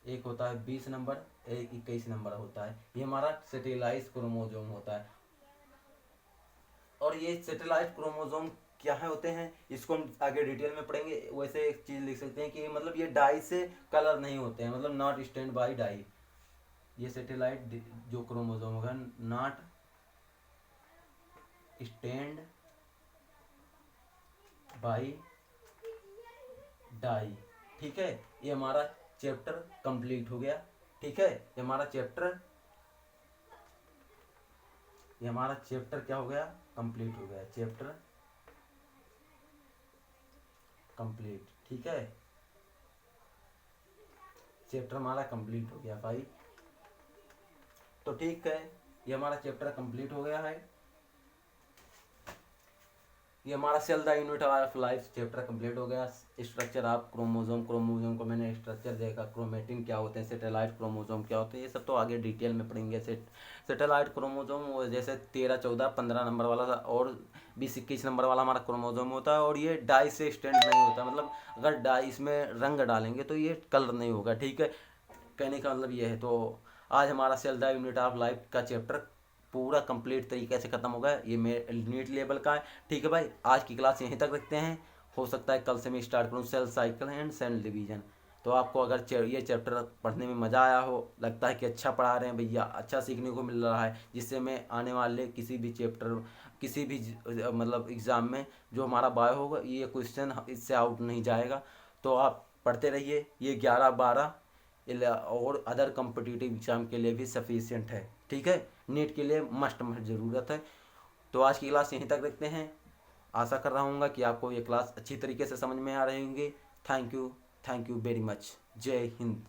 [SPEAKER 1] एक होता है 20 नंबर, एक 21 नंबर होता है। ये हमारा सैटेलाइट क्रोमोसोम होता है। और ये सैटेलाइट क्रोमोसोम क्या है होते हैं, इसको हम आगे डिटेल में पढ़ेंगे। वैसे एक चीज़ लिख सकते हैं कि मतलब ये डाई से कलर नहीं होते हैं, मतलब नॉट स्टैंड बाई डाई। ये सैटेलाइट जो क्रोमोसोम होगा, नॉट स्टैंड बाई डाई। ठीक है, ये हमारा चैप्टर कंप्लीट हो गया। ठीक है, ये हमारा चैप्टर क्या हो गया, कंप्लीट हो गया, चैप्टर कंप्लीट। ठीक है, चैप्टर हमारा कंप्लीट हो गया भाई। तो ठीक है, ये हमारा चैप्टर कंप्लीट हो गया है। ये हमारा cell the unit of life chapter complete हो गया। स्ट्रक्चर ऑफ क्रोमोसोम को मैंने स्ट्रक्चर देखा, क्रोमेटिन क्या होते हैं, सैटेलाइट क्रोमोसोम क्या होते हैं, ये सब तो आगे डिटेल में पढ़ेंगे। सैटेलाइट क्रोमोसोम जैसे 13, 14, 15 नंबर वाला और 20, 21 नंबर वाला हमारा क्रोमोसोम होता है। और ये डाई से स्टैंड नहीं होता, मतलब अगर डाई इसमें रंग डालेंगे तो ये कलर नहीं होगा। ठीक है, कहने का मतलब ये है। तो आज हमारा cell the unit of life का चैप्टर पूरा कंप्लीट तरीके से ख़त्म होगा। ये मेरे नीट लेवल का है। ठीक है भाई, आज की क्लास यहीं तक रखते हैं। हो सकता है कल से मैं स्टार्ट करूँ cell cycle and cell division. तो आपको अगर ये चैप्टर पढ़ने में मज़ा आया हो, लगता है कि अच्छा पढ़ा रहे हैं भैया, अच्छा सीखने को मिल रहा है, जिससे मैं आने वाले किसी भी चैप्टर, किसी भी मतलब एग्ज़ाम में जो हमारा बायो होगा, ये क्वेश्चन इससे आउट नहीं जाएगा। तो आप पढ़ते रहिए। ये 11, 12 और अदर कॉम्पिटिटिव एग्ज़ाम के लिए भी सफिशिएंट है। ठीक है, नीट के लिए मस्ट ज़रूरत है। तो आज की क्लास यहीं तक रखते हैं। आशा कर रहा हूँ कि आपको ये क्लास अच्छी तरीके से समझ में आ रही होंगी। Thank you very much. जय हिंद।